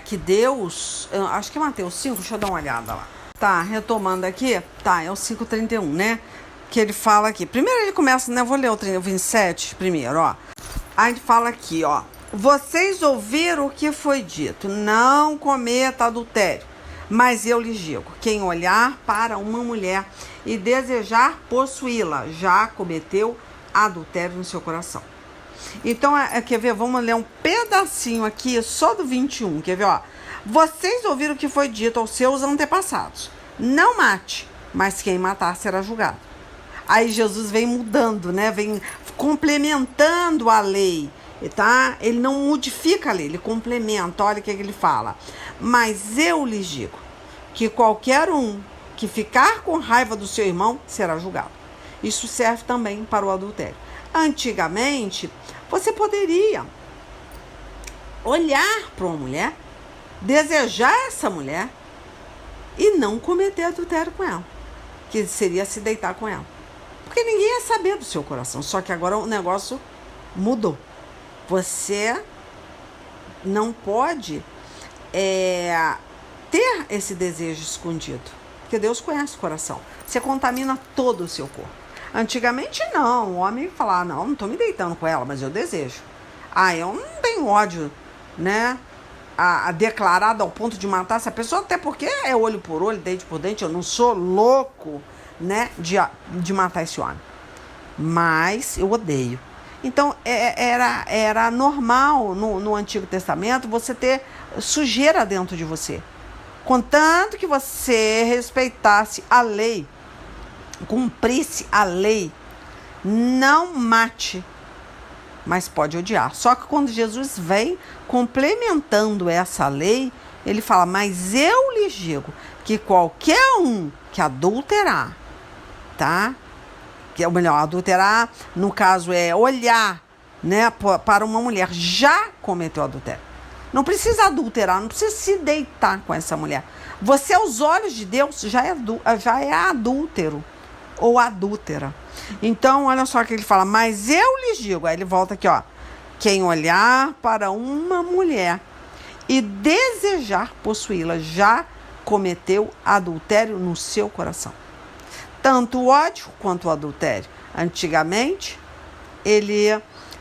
Speaker 1: Que Deus, acho que é Mateus 5, deixa eu dar uma olhada lá. Tá, retomando aqui, tá, é o 5:31, né? Que ele fala aqui. Primeiro ele começa, né? Vou ler o 27 primeiro, ó. Aí ele fala aqui, ó. Vocês ouviram o que foi dito, não cometa adultério. Mas eu lhes digo, quem olhar para uma mulher e desejar possuí-la, já cometeu adultério no seu coração. Então, quer ver? Vamos ler um pedacinho aqui, só do 21. Quer ver, ó? Vocês ouviram o que foi dito aos seus antepassados. Não mate, mas quem matar será julgado. Aí Jesus vem mudando, né? Vem complementando a lei, tá? Ele não modifica a lei, ele complementa. Olha o que ele fala. Mas eu lhes digo que qualquer um que ficar com raiva do seu irmão será julgado. Isso serve também para o adultério. Antigamente, você poderia olhar para uma mulher, desejar essa mulher e não cometer adultério com ela, que seria se deitar com ela. Porque ninguém ia saber do seu coração. Só que agora o negócio mudou. Você não pode ter esse desejo escondido. Porque Deus conhece o coração. Você contamina todo o seu corpo. Antigamente não. O homem falava, não estou me deitando com ela, mas eu desejo. Eu não tenho ódio, né? Declarado ao ponto de matar essa pessoa, até porque é olho por olho, dente por dente. Eu não sou louco, né, de matar esse homem. Mas eu odeio. Então, era normal no Antigo Testamento você ter sujeira dentro de você. Contanto que você respeitasse a lei, cumprisse a lei, não mate, mas pode odiar. Só que quando Jesus vem complementando essa lei, ele fala, mas eu lhes digo que qualquer um que adulterar, tá? Ou melhor, adulterar, no caso, é olhar, né, para uma mulher, já cometeu adultério. Não precisa adulterar, não precisa se deitar com essa mulher. Você, aos olhos de Deus, já é adúltero ou adúltera. Então, olha só o que ele fala, mas eu lhes digo, aí ele volta aqui, ó, quem olhar para uma mulher e desejar possuí-la, já cometeu adultério no seu coração. Tanto o ódio quanto o adultério. Antigamente,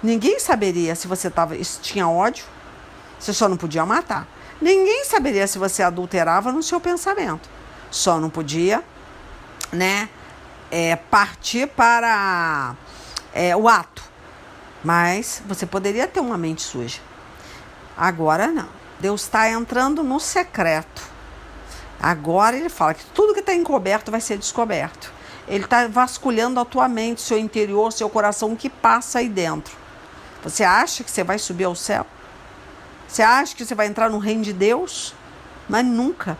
Speaker 1: ninguém saberia se você tinha ódio, você só não podia matar. Ninguém saberia se você adulterava no seu pensamento. Só não podia, né, partir para o ato. Mas você poderia ter uma mente suja. Agora não. Deus está entrando no secreto. Agora ele fala que tudo que está encoberto vai ser descoberto. Ele está vasculhando a tua mente, seu interior, seu coração, o que passa aí dentro. Você acha que você vai subir ao céu? Você acha que você vai entrar no reino de Deus? Mas nunca.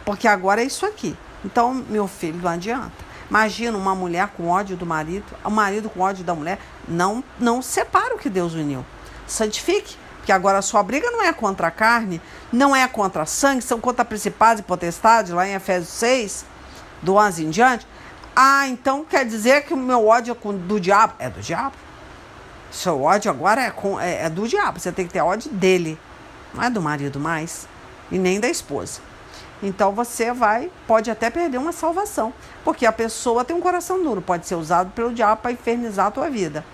Speaker 1: Porque agora é isso aqui. Então, meu filho, não adianta. Imagina uma mulher com ódio do marido, o marido com ódio da mulher. Não separa o que Deus uniu. Santifique. Porque agora a sua briga não é contra a carne, não é contra a sangue, são contra principados e potestades, lá em Efésios 6, do 11 em diante. Então quer dizer que o meu ódio é do diabo? É do diabo. Seu ódio agora é do diabo. Você tem que ter ódio dele. Não é do marido mais. E nem da esposa. Então você pode até perder uma salvação. Porque a pessoa tem um coração duro. Pode ser usado pelo diabo para infernizar a tua vida.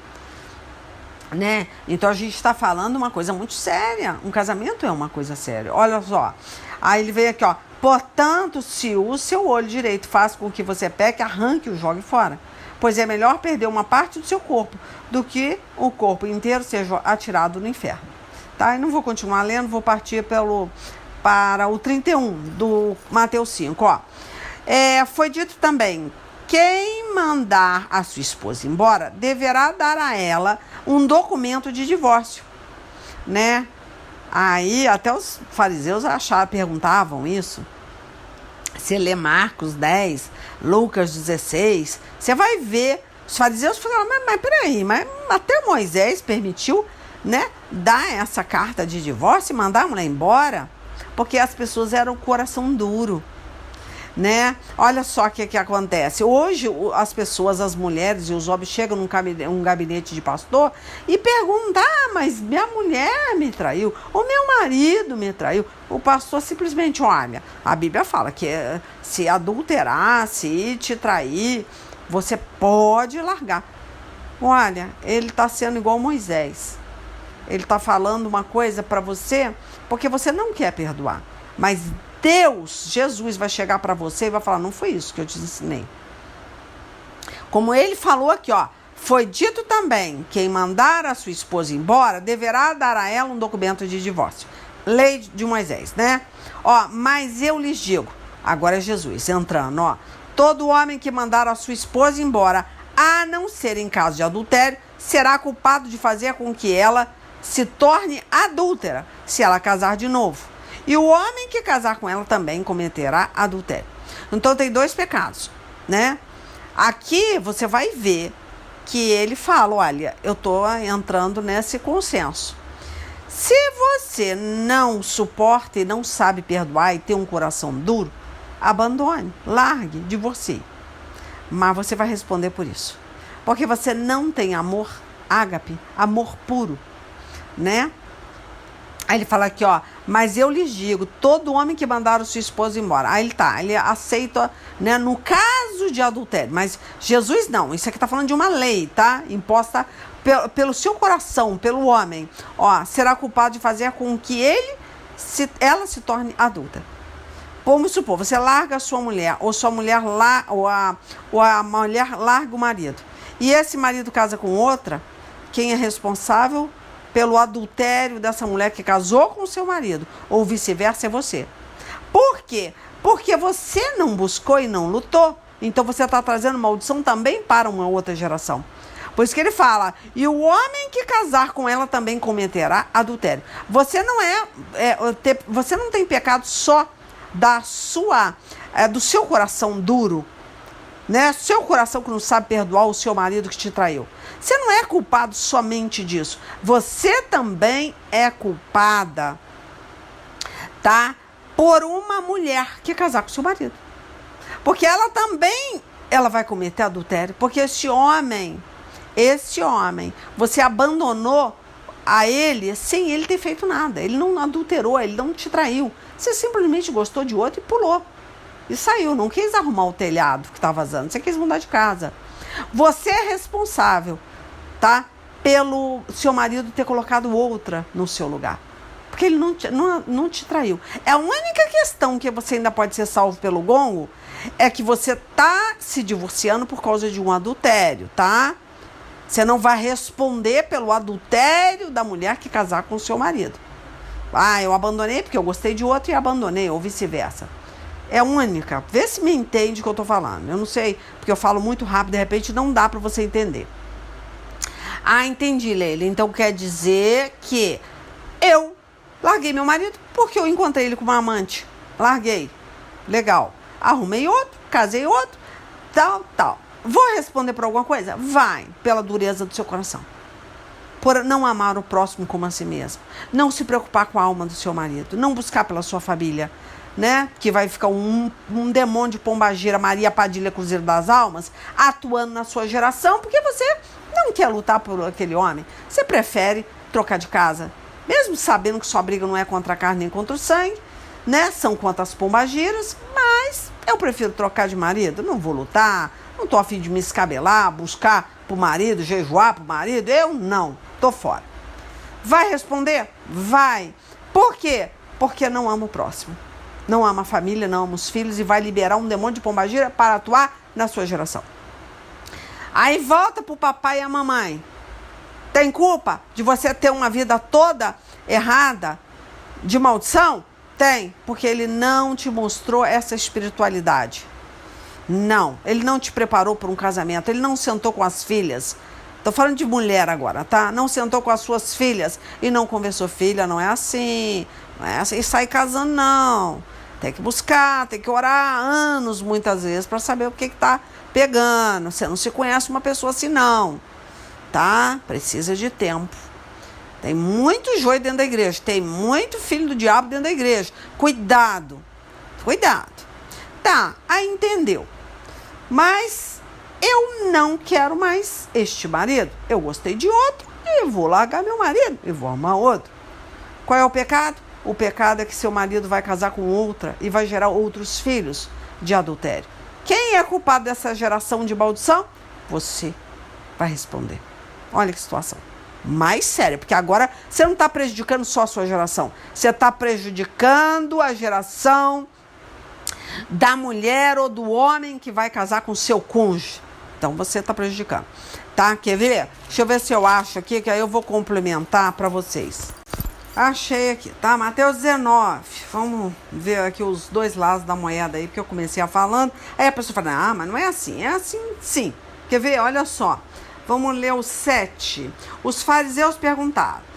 Speaker 1: Né? Então a gente está falando uma coisa muito séria. Um casamento é uma coisa séria. Olha só. Aí ele veio aqui, ó. Portanto, se o seu olho direito faz com que você peque, arranque e o jogue fora. Pois é melhor perder uma parte do seu corpo do que o corpo inteiro seja atirado no inferno. Tá? Eu não vou continuar lendo, vou partir para o 31 do Mateus 5. Ó. Foi dito também, quem mandar a sua esposa embora deverá dar a ela um documento de divórcio, né? Aí até os fariseus perguntavam isso. Você lê Marcos 10, Lucas 16, você vai ver, os fariseus falaram, mas peraí, mas até Moisés permitiu, né, dar essa carta de divórcio e mandar a mulher embora, porque as pessoas eram coração duro, né? Olha só o que acontece. Hoje as pessoas, as mulheres e os homens chegam num gabinete de pastor e perguntam, mas minha mulher me traiu, ou meu marido me traiu. O pastor simplesmente, olha, a Bíblia fala que se adulterar, se te trair, você pode largar. Olha, ele está sendo igual Moisés. Ele está falando uma coisa para você porque você não quer perdoar. Mas Deus, Jesus, vai chegar para você e vai falar, não foi isso que eu te ensinei. Como ele falou aqui, ó, Foi dito também, quem mandar a sua esposa embora deverá dar a ela um documento de divórcio. Lei de Moisés, né? Ó, mas eu lhes digo, agora é Jesus entrando, ó. Todo homem que mandar a sua esposa embora, a não ser em caso de adultério, será culpado de fazer com que ela se torne adúltera, se ela casar de novo. E o homem que casar com ela também cometerá adultério. Então tem dois pecados, né? Aqui você vai ver que ele fala, olha, eu estou entrando nesse consenso. Se você não suporta e não sabe perdoar e tem um coração duro, abandone, largue, divorcie. Mas você vai responder por isso. Porque você não tem amor ágape, amor puro, né? Aí ele fala aqui, ó, mas eu lhes digo, todo homem que mandar a sua esposa embora. Aí ele aceita, né, no caso de adultério. Mas Jesus não, isso aqui tá falando de uma lei, tá? Imposta pelo seu coração, pelo homem. Ó, será culpado de fazer com que ela se torne adulta. Vamos supor, você larga a sua mulher, ou sua mulher ou a mulher larga o marido. E esse marido casa com outra, quem é responsável pelo adultério dessa mulher que casou com o seu marido, ou vice-versa, é você. Por quê? Porque você não buscou e não lutou. Então você está trazendo maldição também para uma outra geração. Por isso que ele fala, e o homem que casar com ela também cometerá adultério. Você não tem pecado só do seu coração duro, né? Seu coração que não sabe perdoar o seu marido que te traiu. Você não é culpado somente disso. Você também é culpada, tá? Por uma mulher que casar com seu marido. Porque ela vai cometer adultério. Porque esse homem, você abandonou a ele sem ele ter feito nada. Ele não adulterou, ele não te traiu. Você simplesmente gostou de outro e pulou. E saiu, não quis arrumar o telhado que está vazando. Você quis mudar de casa. Você é responsável, tá? Pelo seu marido ter colocado outra no seu lugar. Porque ele não te traiu. A única questão que você ainda pode ser salvo pelo gongo é que você tá se divorciando por causa de um adultério, tá? Você não vai responder pelo adultério da mulher que casar com o seu marido. Ah, eu abandonei porque eu gostei de outro e abandonei, ou vice-versa. É única. Vê se me entende o que eu tô falando. Eu não sei, porque eu falo muito rápido, de repente não dá para você entender. Ah, entendi, Leila. Então quer dizer que eu larguei meu marido porque eu encontrei ele com uma amante. Larguei. Legal. Arrumei outro, casei outro, tal. Vou responder por alguma coisa? Vai, pela dureza do seu coração. Por não amar o próximo como a si mesmo. Não se preocupar com a alma do seu marido. Não buscar pela sua família, né? Que vai ficar um demônio de pombagira, Maria Padilha Cruzeiro das Almas, atuando na sua geração, porque você não quer lutar por aquele homem. Você prefere trocar de casa. Mesmo sabendo que sua briga não é contra a carne nem contra o sangue, né? São contra as pombagiras, mas eu prefiro trocar de marido. Não vou lutar, não tô a fim de me escabelar, buscar pro marido, jejuar pro marido. Eu não, tô fora. Vai responder? Vai. Por quê? Porque não ama o próximo. Não ama a família, não ama os filhos e vai liberar um demônio de pombagira para atuar na sua geração. Aí volta pro papai e a mamãe. Tem culpa de você ter uma vida toda errada, de maldição? Tem, porque ele não te mostrou essa espiritualidade. Não, ele não te preparou para um casamento, ele não sentou com as filhas. Tô falando de mulher agora, tá? Não sentou com as suas filhas e não conversou, filha, não é assim e sai casando, não. Tem que buscar, tem que orar anos, muitas vezes, para saber o que tá pegando. Você não se conhece uma pessoa assim, não, tá? Precisa de tempo. Tem muito joio dentro da igreja, tem muito filho do diabo dentro da igreja. Cuidado. Tá, aí entendeu. Mas eu não quero mais este marido. Eu gostei de outro e vou largar meu marido e vou arrumar outro. Qual é o pecado? O pecado é que seu marido vai casar com outra e vai gerar outros filhos de adultério. Quem é culpado dessa geração de maldição? Você vai responder. Olha que situação mais séria, porque agora você não está prejudicando só a sua geração, você está prejudicando a geração da mulher ou do homem que vai casar com o seu cônjuge. Então você está prejudicando, tá? Quer ver? Deixa eu ver se eu acho aqui, que aí eu vou complementar para vocês. Achei aqui, tá? Mateus 19. Vamos ver aqui os dois lados da moeda aí, porque eu comecei a falando. Aí a pessoa fala, mas não é assim. É assim, sim. Quer ver? Olha só. Vamos ler o 7. Os fariseus perguntaram.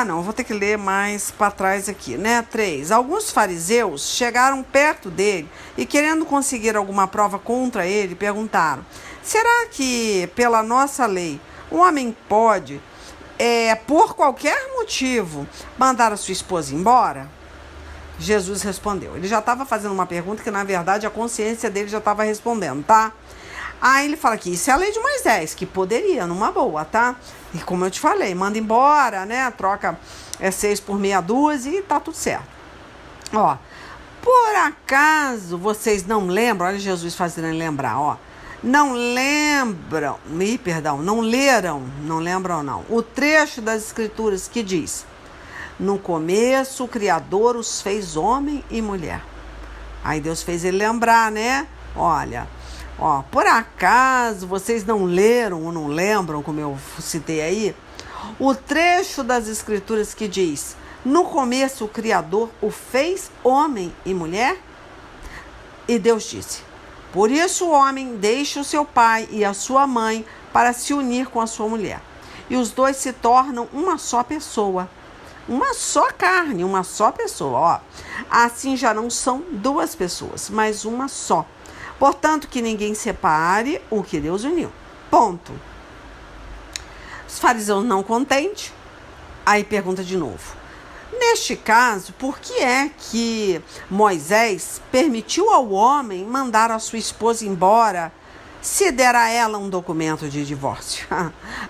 Speaker 1: Não, vou ter que ler mais para trás aqui, né? 3. Alguns fariseus chegaram perto dele e, querendo conseguir alguma prova contra ele, perguntaram: será que, pela nossa lei, um homem pode, por qualquer motivo, mandar a sua esposa embora? Jesus respondeu. Ele já estava fazendo uma pergunta que, na verdade, a consciência dele já estava respondendo, tá? Aí ele fala que isso é a lei de Moisés, que poderia, numa boa, tá? E como eu te falei, manda embora, né? Troca 6 por meia dúzia e tá tudo certo. Ó, por acaso vocês não lembram? Olha Jesus fazendo ele lembrar, ó. Não lembram, não leram, não lembram não, o trecho das Escrituras que diz: no começo o Criador os fez homem e mulher. Aí Deus fez ele lembrar, né? Olha, ó, por acaso vocês não leram ou não lembram, como eu citei aí, o trecho das Escrituras que diz: no começo o Criador o fez homem e mulher? E Deus disse: por isso o homem deixa o seu pai e a sua mãe para se unir com a sua mulher. E os dois se tornam uma só pessoa. Uma só carne, uma só pessoa. Ó. Assim já não são duas pessoas, mas uma só. Portanto, que ninguém separe o que Deus uniu. Ponto. Os fariseus não contentes, aí pergunta de novo. Neste caso, por que é que Moisés permitiu ao homem mandar a sua esposa embora se der a ela um documento de divórcio?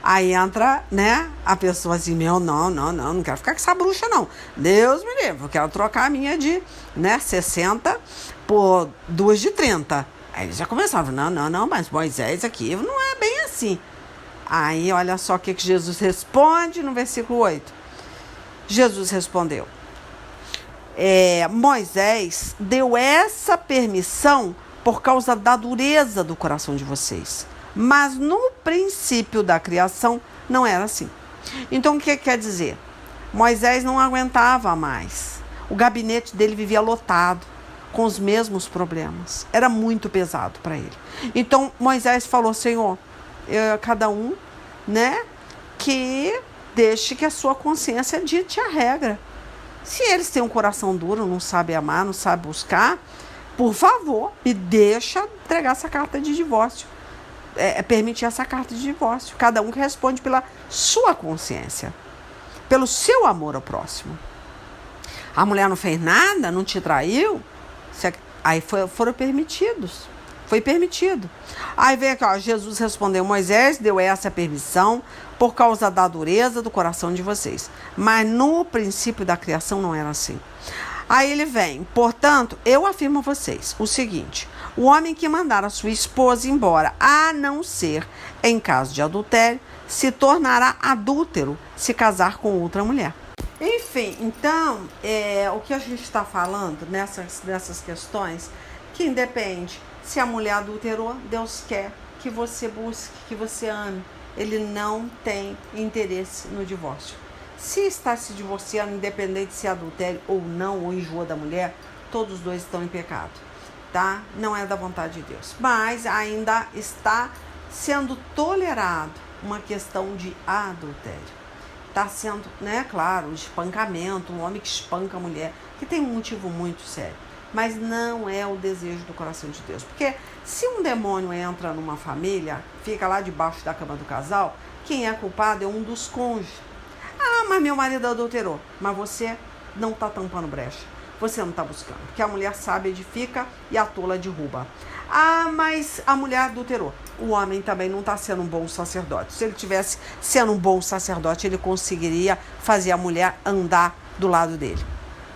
Speaker 1: Aí entra, né, a pessoa assim, não quero ficar com essa bruxa não. Deus me livre, eu quero trocar a minha de, 60 por 2 de 30. Aí eles já começavam, não, mas Moisés aqui não é bem assim. Aí olha só o que Jesus responde no versículo 8. Jesus respondeu: Moisés deu essa permissão por causa da dureza do coração de vocês. Mas no princípio da criação não era assim. Então o que quer dizer? Moisés não aguentava mais. O gabinete dele vivia lotado, com os mesmos problemas. Era muito pesado para ele. Então Moisés falou: Senhor, cada um, que deixe que a sua consciência dite a regra. Se eles têm um coração duro, não sabem amar, não sabem buscar, por favor, me deixa entregar essa carta de divórcio. Permitir essa carta de divórcio. Cada um que responde pela sua consciência, pelo seu amor ao próximo. A mulher não fez nada, não te traiu, aí foram permitidos. Foi permitido. Aí vem aqui, ó, Jesus respondeu: Moisés deu essa permissão por causa da dureza do coração de vocês. Mas no princípio da criação não era assim. Aí ele vem: portanto, eu afirmo a vocês o seguinte: o homem que mandar a sua esposa embora, a não ser em caso de adultério, se tornará adúltero se casar com outra mulher. Enfim, então, o que a gente está falando nessas questões, que independe se a mulher adulterou, Deus quer que você busque, que você ame. Ele não tem interesse no divórcio. Se está se divorciando, independente se é adultério ou não, ou enjoa da mulher, todos os dois estão em pecado, tá? Não é da vontade de Deus. Mas ainda está sendo tolerado uma questão de adultério. Está sendo, claro, espancamento, um homem que espanca a mulher, que tem um motivo muito sério. Mas não é o desejo do coração de Deus. Porque se um demônio entra numa família, fica lá debaixo da cama do casal, quem é culpado é um dos cônjuges. Mas meu marido adulterou. Mas você não está tampando brecha. Você não está buscando. Porque a mulher sábia edifica e a tola derruba. Mas a mulher adulterou. O homem também não está sendo um bom sacerdote. Se ele tivesse sendo um bom sacerdote, ele conseguiria fazer a mulher andar do lado dele.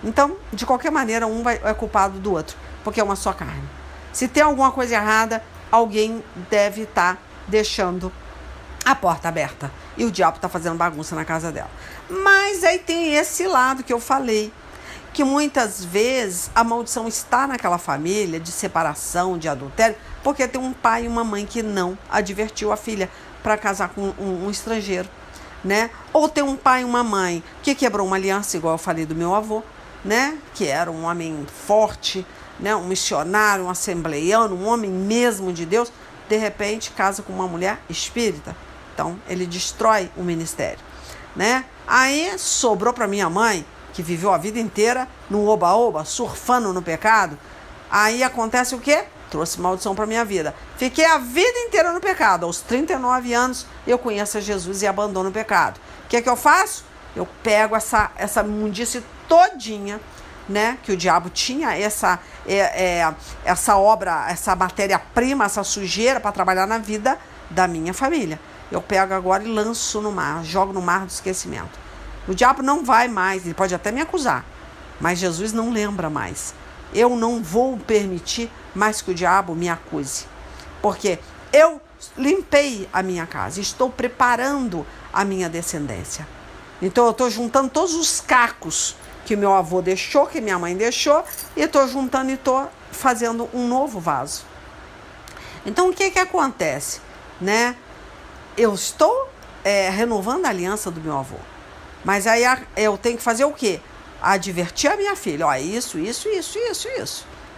Speaker 1: Então, de qualquer maneira, um é culpado do outro, porque é uma só carne. Se tem alguma coisa errada, alguém deve estar deixando a porta aberta. E o diabo está fazendo bagunça na casa dela. Mas aí tem esse lado que eu falei, que muitas vezes a maldição está naquela família de separação, de adultério, Porque tem um pai e uma mãe que não advertiu a filha para casar com um estrangeiro, né? Ou tem um pai e uma mãe que quebrou uma aliança, igual eu falei do meu avô, né? Que era um homem forte, né? Um missionário, um assembleiano, um homem mesmo de Deus, de repente casa com uma mulher espírita. Então, ele destrói o ministério, né? Aí sobrou para minha mãe, que viveu a vida inteira no oba-oba, surfando no pecado. Aí acontece o quê? Trouxe maldição para minha vida. Fiquei a vida inteira no pecado. Aos 39 anos, eu conheço Jesus e abandono o pecado. O que eu faço? Eu pego essa imundície todinha, né? Que o diabo tinha essa obra, essa matéria-prima, essa sujeira para trabalhar na vida da minha família. Eu pego agora e lanço no mar, jogo no mar do esquecimento. O diabo não vai mais, ele pode até me acusar, mas Jesus não lembra mais. Eu não vou permitir mais que o diabo me acuse, porque eu limpei a minha casa, estou preparando a minha descendência. Então eu estou juntando todos os cacos que meu avô deixou, que minha mãe deixou, e estou juntando e estou fazendo um novo vaso. Então o que acontece, né? Eu estou renovando a aliança do meu avô, mas aí eu tenho que fazer o quê? Advertir a minha filha, ó, isso.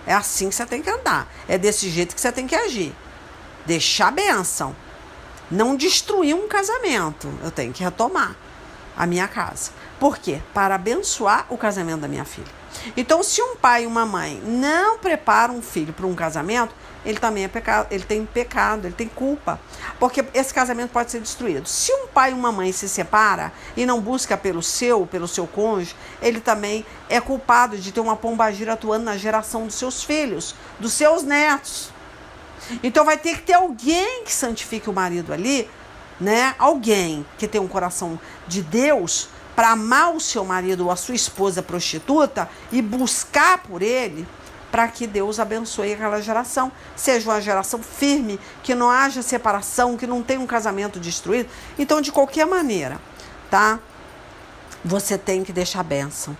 Speaker 1: É assim que você tem que andar, é desse jeito que você tem que agir. Deixar a bênção, não destruir um casamento, eu tenho que retomar a minha casa. Por quê? Para abençoar o casamento da minha filha. Então, se um pai e uma mãe não preparam um filho para um casamento, ele também é pecado, ele tem culpa, porque esse casamento pode ser destruído. Se um pai e uma mãe se separa e não busca pelo seu cônjuge, ele também é culpado de ter uma pombagira atuando na geração dos seus filhos, dos seus netos. Então vai ter que ter alguém que santifique o marido ali, né? Alguém que tenha um coração de Deus para amar o seu marido ou a sua esposa prostituta e buscar por ele, para que Deus abençoe aquela geração, seja uma geração firme, que não haja separação, que não tenha um casamento destruído. Então, de qualquer maneira, tá? Você tem que deixar bênção,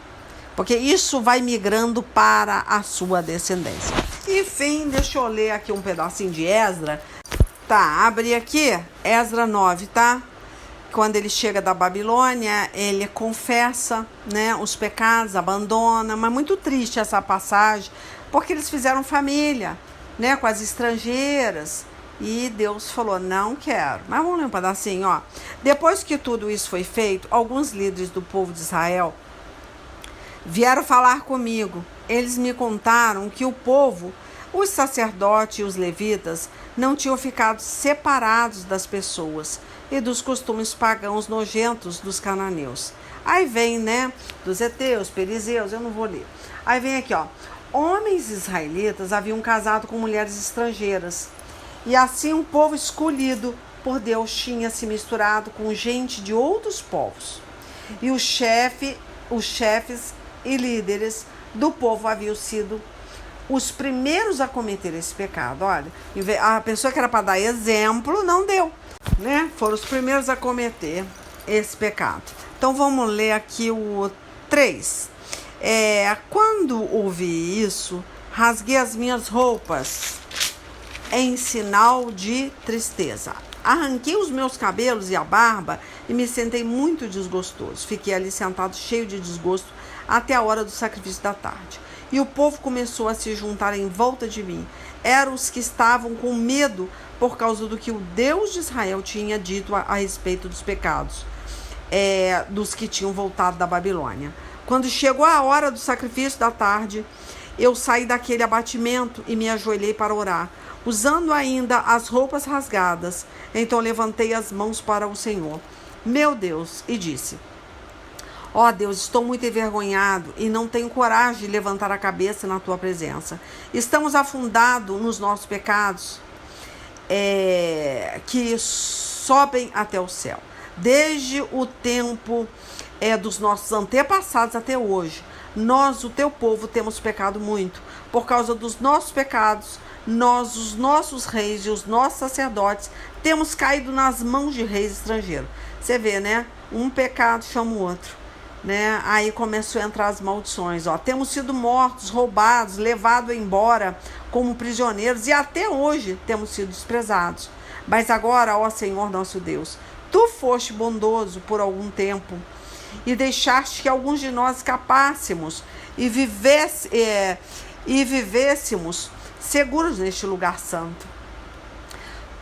Speaker 1: porque isso vai migrando para a sua descendência. Enfim, deixa eu ler aqui um pedacinho de Esdra. Tá, abri aqui, Esdra 9, tá? Quando ele chega da Babilônia, ele confessa, né, os pecados, abandona, mas muito triste essa passagem, porque eles fizeram família, né, com as estrangeiras, e Deus falou, não quero. Mas vamos ler um pedacinho, ó. Depois que tudo isso foi feito, alguns líderes do povo de Israel vieram falar comigo. Eles me contaram que o povo, os sacerdotes e os levitas, não tinham ficado separados das pessoas e dos costumes pagãos nojentos dos cananeus. Aí vem, né, dos heteus, perizeus, eu não vou ler. Aí vem aqui, ó. Homens israelitas haviam casado com mulheres estrangeiras. E assim um povo escolhido por Deus tinha se misturado com gente de outros povos. E os chefes e líderes do povo haviam sido os primeiros a cometer esse pecado. Olha, a pessoa que era para dar exemplo não deu, né? Foram os primeiros a cometer esse pecado. Então vamos ler aqui o 3. Quando ouvi isso, rasguei as minhas roupas em sinal de tristeza. Arranquei os meus cabelos e a barba e me sentei muito desgostoso. Fiquei ali sentado cheio de desgosto até a hora do sacrifício da tarde. E o povo começou a se juntar em volta de mim. Eram os que estavam com medo por causa do que o Deus de Israel tinha dito a respeito dos pecados dos que tinham voltado da Babilônia. Quando chegou a hora do sacrifício da tarde, eu saí daquele abatimento e me ajoelhei para orar, usando ainda as roupas rasgadas. Então levantei as mãos para o Senhor, meu Deus, e disse: ó Deus, estou muito envergonhado e não tenho coragem de levantar a cabeça na tua presença. Estamos afundados nos nossos pecados que sobem até o céu. Desde o tempo dos nossos antepassados até hoje, nós, o teu povo, temos pecado muito. Por causa dos nossos pecados, nós, os nossos reis e os nossos sacerdotes, temos caído nas mãos de reis estrangeiros. Você vê, né? Um pecado chama o outro. né? Aí começou a entrar as maldições, ó. Temos sido mortos, roubados, levados embora como prisioneiros e até hoje temos sido desprezados. Mas agora, ó Senhor nosso Deus, tu foste bondoso por algum tempo e deixaste que alguns de nós escapássemos e vivêssemos seguros neste lugar santo.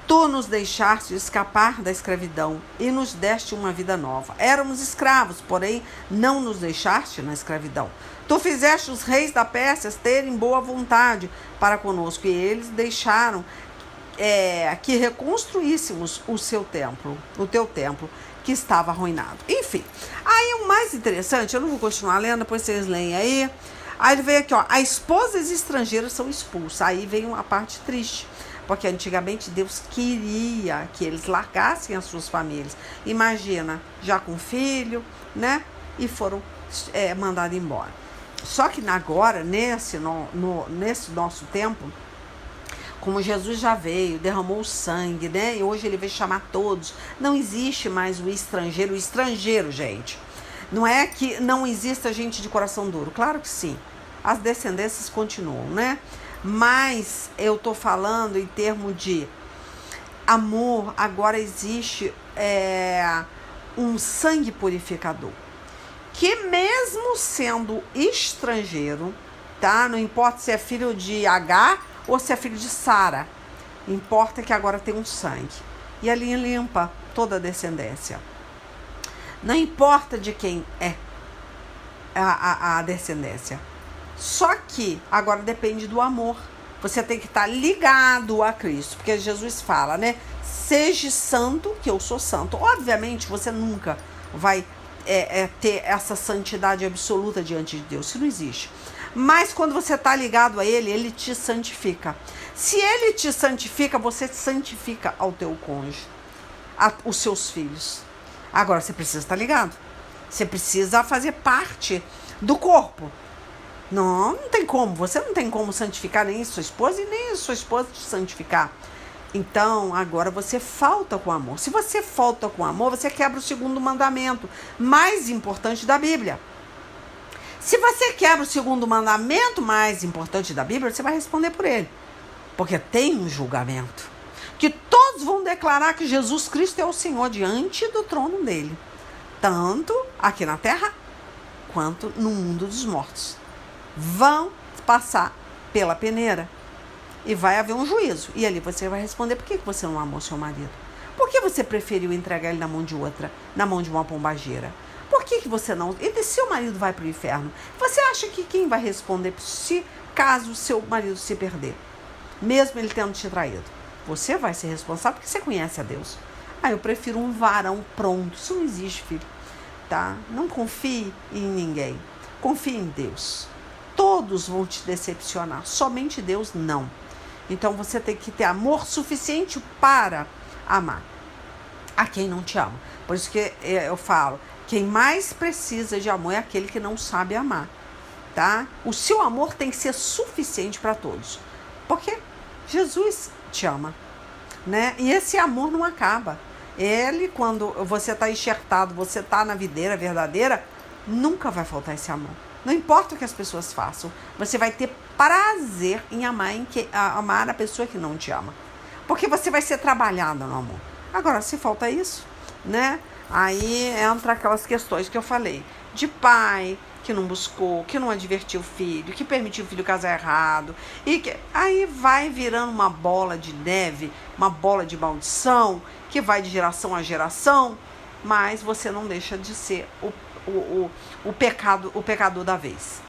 Speaker 1: Tu nos deixaste escapar da escravidão e nos deste uma vida nova. Éramos escravos, porém não nos deixaste na escravidão. Tu fizeste os reis da Pérsia terem boa vontade para conosco, e eles deixaram que reconstruíssemos o teu templo, que estava arruinado. Enfim, aí o mais interessante, eu não vou continuar lendo, depois vocês leem aí. Aí ele veio aqui, ó, as esposas estrangeiras são expulsas. Aí vem uma parte triste, porque antigamente Deus queria que eles largassem as suas famílias. Imagina, já com filho, né? E foram mandados embora. Só que agora, nesse nosso tempo, como Jesus já veio, derramou o sangue, né? E hoje ele veio chamar todos. Não existe mais o estrangeiro, gente. Não é que não exista gente de coração duro. Claro que sim. As descendências continuam, né? Mas eu tô falando em termos de amor. Agora existe um sangue purificador. Que mesmo sendo estrangeiro, tá? Não importa se é filho de Agar ou se é filho de Sara, importa que agora tem um sangue. E ali limpa toda a descendência. Não importa de quem é a descendência. Só que agora depende do amor. Você tem que estar ligado a Cristo. Porque Jesus fala, né? Seja santo, que eu sou santo. Obviamente, você nunca vai ter essa santidade absoluta diante de Deus. Isso não existe. Mas quando você está ligado a Ele, Ele te santifica. Se Ele te santifica, você santifica ao teu cônjuge, os seus filhos. Agora, você precisa estar ligado. Você precisa fazer parte do corpo. Não tem como. Você não tem como santificar nem sua esposa e nem a sua esposa te santificar. Então, agora você falta com amor. Se você falta com amor, você quebra o segundo mandamento mais importante da Bíblia. Se você quebra o segundo mandamento mais importante da Bíblia, você vai responder por ele. Porque tem um julgamento. Que todos vão declarar que Jesus Cristo é o Senhor diante do trono dele. Tanto aqui na terra, quanto no mundo dos mortos. Vão passar pela peneira. E vai haver um juízo. E ali você vai responder, por que você não amou seu marido? Por que você preferiu entregar ele na mão de outra, na mão de uma pombageira? Por que você não... E seu marido vai para o inferno? Você acha que quem vai responder se caso seu marido se perder? Mesmo ele tendo te traído? Você vai ser responsável porque você conhece a Deus. Eu prefiro um varão pronto. Isso não existe, filho. Tá? Não confie em ninguém. Confie em Deus. Todos vão te decepcionar. Somente Deus não. Então você tem que ter amor suficiente para amar a quem não te ama. Por isso que eu falo, quem mais precisa de amor é aquele que não sabe amar, tá? O seu amor tem que ser suficiente para todos, porque Jesus te ama, né? E esse amor não acaba. Ele, quando você está enxertado, você está na videira verdadeira, nunca vai faltar esse amor. Não importa o que as pessoas façam, você vai ter prazer em amar a pessoa que não te ama, porque você vai ser trabalhada no amor. Agora, se falta isso, né? Aí entra aquelas questões que eu falei, de pai que não buscou, que não advertiu o filho, que permitiu o filho casar errado, aí vai virando uma bola de neve, uma bola de maldição, que vai de geração a geração, mas você não deixa de ser o pecador da vez.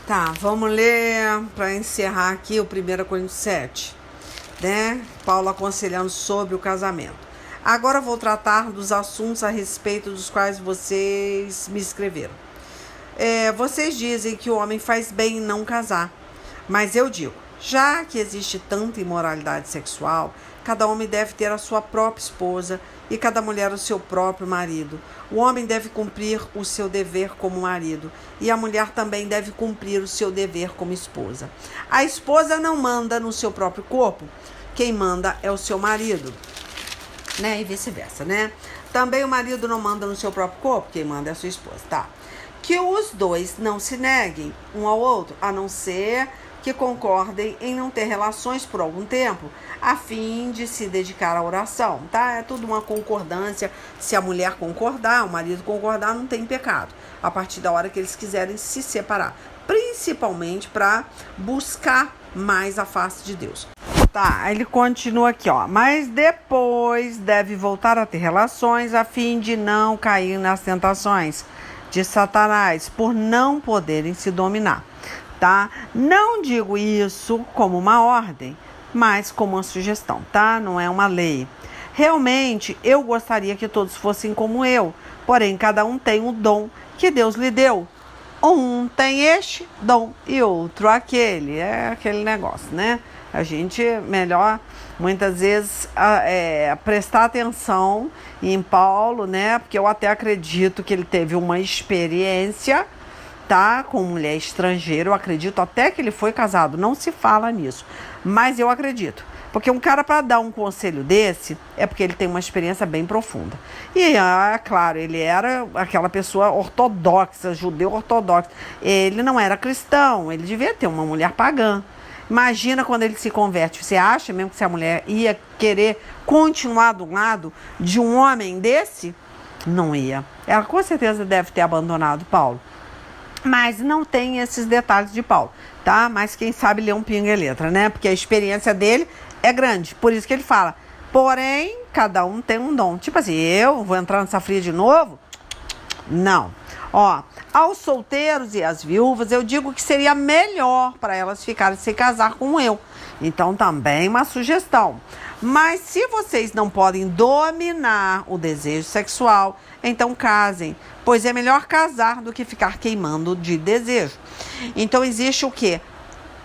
Speaker 1: Tá, vamos ler para encerrar aqui o 1 Coríntios 7, né? Paulo aconselhando sobre o casamento. Agora vou tratar dos assuntos a respeito dos quais vocês me escreveram. Vocês dizem que o homem faz bem em não casar, mas eu digo, já que existe tanta imoralidade sexual, cada homem deve ter a sua própria esposa e cada mulher o seu próprio marido. O homem deve cumprir o seu dever como marido e a mulher também deve cumprir o seu dever como esposa. A esposa não manda no seu próprio corpo, quem manda é o seu marido, né? E vice-versa, né? Também o marido não manda no seu próprio corpo, quem manda é a sua esposa, tá? que os dois não se neguem um ao outro, a não ser que concordem em não ter relações por algum tempo, a fim de se dedicar à oração, tá? É tudo uma concordância. Se a mulher concordar, o marido concordar, não tem pecado. A partir da hora que eles quiserem se separar, principalmente para buscar mais a face de Deus. Tá, ele continua aqui, ó. Mas depois deve voltar a ter relações a fim de não cair nas tentações de Satanás, por não poderem se dominar, tá? Não digo isso como uma ordem, mas como uma sugestão, tá? Não é uma lei. Realmente, eu gostaria que todos fossem como eu, porém, cada um tem o dom que Deus lhe deu. Um tem este dom e outro aquele. É aquele negócio, né? A gente melhor, muitas vezes, prestar atenção em Paulo, né? Porque eu até acredito que ele teve uma experiência, tá? Com mulher estrangeira. Eu acredito até que ele foi casado. Não se fala nisso. Mas eu acredito. Porque um cara, para dar um conselho desse, é porque ele tem uma experiência bem profunda. E, claro, ele era aquela pessoa ortodoxa, judeu ortodoxo. Ele não era cristão, ele devia ter uma mulher pagã. Imagina quando ele se converte. Você acha mesmo que se a mulher ia querer continuar do lado de um homem desse? Não ia. Ela com certeza deve ter abandonado Paulo. Mas não tem esses detalhes de Paulo, tá? Mas quem sabe lê um pinga e letra, né? Porque a experiência dele é grande. Por isso que ele fala, porém, cada um tem um dom. Tipo assim, eu vou entrar nessa fria de novo? Não. Ó, aos solteiros e às viúvas, eu digo que seria melhor para elas ficarem sem casar com eu. Então, também uma sugestão. Mas se vocês não podem dominar o desejo sexual, então casem, pois é melhor casar do que ficar queimando de desejo. Então, existe o quê?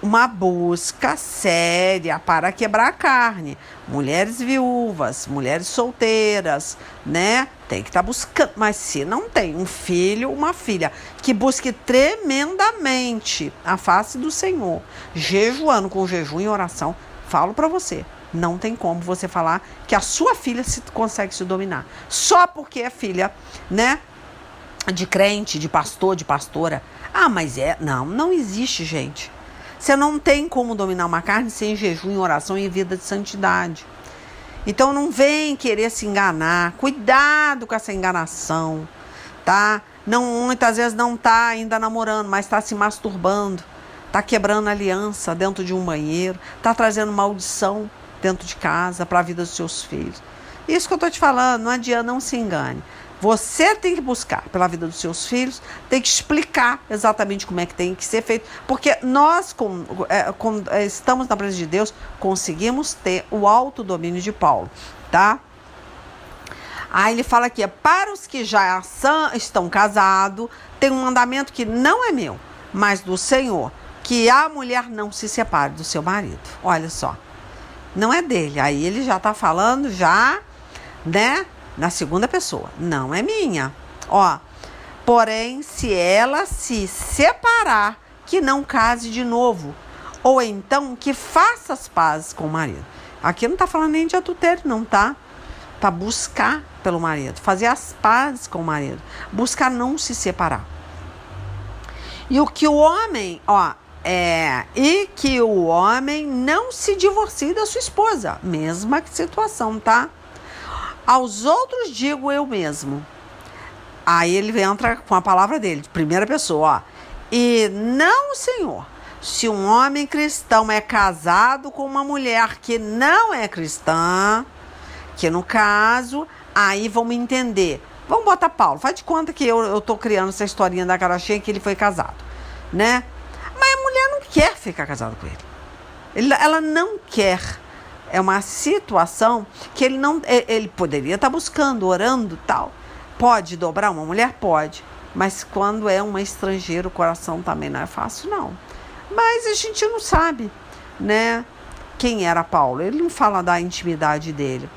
Speaker 1: Uma busca séria para quebrar a carne. Mulheres viúvas, mulheres solteiras, né? Tem que estar buscando. Mas se não tem um filho, uma filha, que busque tremendamente a face do Senhor, jejuando com jejum e oração, falo para você, não tem como você falar que a sua filha consegue se dominar. Só porque é filha, né? De crente, de pastor, de pastora. Ah, mas não existe, gente. Você não tem como dominar uma carne sem jejum, oração e vida de santidade. Então não vem querer se enganar. Cuidado com essa enganação, tá? Não, muitas vezes não tá ainda namorando, mas está se masturbando. Tá quebrando aliança dentro de um banheiro. Tá trazendo maldição dentro de casa para a vida dos seus filhos. Isso que eu tô te falando, não adianta, não se engane. Você tem que buscar pela vida dos seus filhos, tem que explicar exatamente como é que tem que ser feito, porque nós, quando estamos na presença de Deus, conseguimos ter o autodomínio de Paulo, tá? Aí ele fala aqui, para os que já estão casados, tem um mandamento que não é meu, mas do Senhor, que a mulher não se separe do seu marido. Olha só, não é dele, aí ele já tá falando né? Na segunda pessoa, não é minha. Ó, porém, se ela se separar, que não case de novo. Ou então, que faça as pazes com o marido. Aqui não tá falando nem de adultério, não, tá? Tá buscar pelo marido, fazer as pazes com o marido. Buscar não se separar. E o que o homem, e que o homem não se divorcie da sua esposa. Mesma situação, tá? Aos outros digo eu mesmo. Aí ele entra com a palavra dele, de primeira pessoa, ó. E não, Senhor, se um homem cristão é casado com uma mulher que não é cristã, que no caso, aí vamos entender. Vamos botar Paulo, faz de conta que eu tô criando essa historinha da cara cheia que ele foi casado, né? Mas a mulher não quer ficar casada com ele. Ela não quer. É uma situação que ele poderia estar buscando, orando, tal. Pode dobrar uma mulher? Pode. Mas quando é uma estrangeira, o coração também não é fácil, não. Mas a gente não sabe, né? Quem era Paulo? Ele não fala da intimidade dele.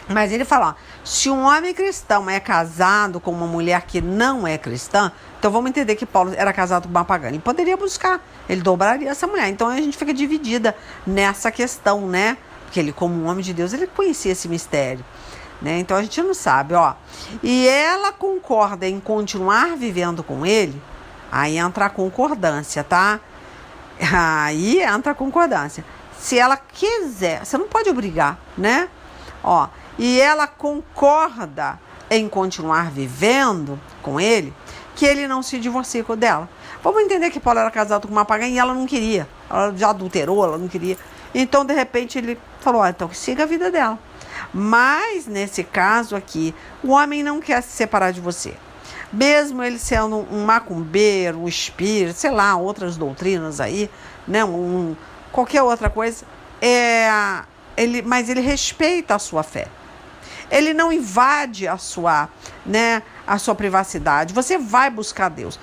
Speaker 1: Mas ele fala, ó, se um homem cristão é casado com uma mulher que não é cristã, então vamos entender que Paulo era casado com uma pagã. Ele poderia buscar, ele dobraria essa mulher. Então a gente fica dividida nessa questão, né? Porque ele, como um homem de Deus, ele conhecia esse mistério, né? Então a gente não sabe, ó. E ela concorda em continuar vivendo com ele, aí entra a concordância, tá? Aí entra a concordância. Se ela quiser, você não pode obrigar, né? Ó, e ela concorda em continuar vivendo com ele, que ele não se divorcie dela. Vamos entender que Paulo era casado com uma pagã e ela não queria. Ela já adulterou, ela não queria. Então, de repente, ele falou, então que siga a vida dela. Mas, nesse caso aqui, o homem não quer se separar de você. Mesmo ele sendo um macumbeiro, um espírito, sei lá, outras doutrinas aí, né? Qualquer outra coisa, mas ele respeita a sua fé. Ele não invade a sua privacidade. Você vai buscar Deus.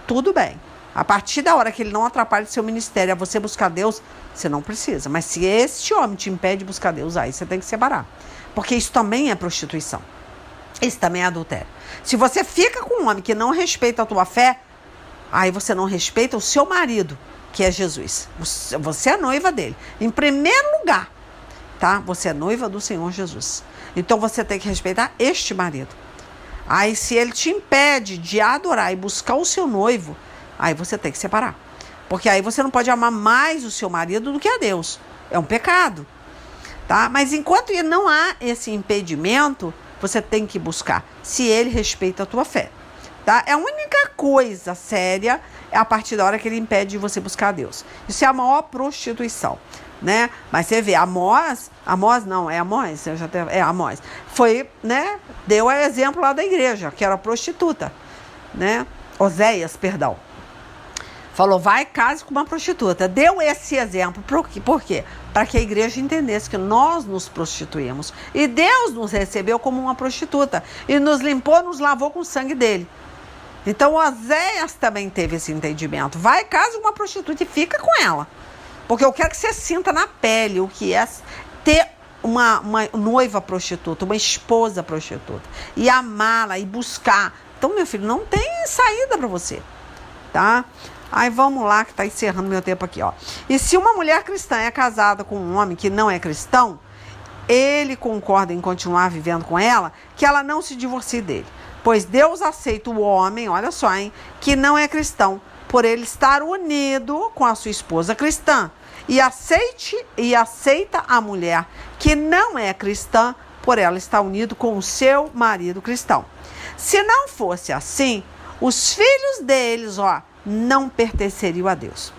Speaker 1: Tudo bem. A partir da hora que ele não atrapalha o seu ministério a você buscar Deus, você não precisa. Mas se este homem te impede de buscar Deus, aí você tem que separar. Porque isso também é prostituição. Isso também é adultério. Se você fica com um homem que não respeita a tua fé, aí você não respeita o seu marido, que é Jesus. Você é noiva dele. Em primeiro lugar, tá? Você é noiva do Senhor Jesus. Então você tem que respeitar este marido. Aí se ele te impede de adorar e buscar o seu noivo, aí você tem que separar. Porque aí você não pode amar mais o seu marido do que a Deus. É um pecado, tá? Mas enquanto não há esse impedimento, você tem que buscar se ele respeita a tua fé, tá? É a única coisa séria a partir da hora que ele impede de você buscar a Deus. Isso é a maior prostituição, né? Mas você vê, Amós, foi, né? Deu exemplo lá da igreja, que era prostituta, né? Oséias, perdão. Falou, vai, case com uma prostituta. Deu esse exemplo. Por quê? Para que a igreja entendesse que nós nos prostituímos. E Deus nos recebeu como uma prostituta. E nos limpou, nos lavou com o sangue dele. Então, Oséias também teve esse entendimento. Vai, case com uma prostituta e fica com ela. Porque eu quero que você sinta na pele o que é ter uma noiva prostituta, uma esposa prostituta. E amá-la e buscar. Então, meu filho, não tem saída para você. Tá? Aí vamos lá, que está encerrando meu tempo aqui, ó. E se uma mulher cristã é casada com um homem que não é cristão, ele concorda em continuar vivendo com ela, que ela não se divorcie dele. Pois Deus aceita o homem, olha só, hein, que não é cristão, por ele estar unido com a sua esposa cristã. E aceita a mulher que não é cristã, por ela estar unido com o seu marido cristão. Se não fosse assim, os filhos deles, ó, não pertenceriam a Deus.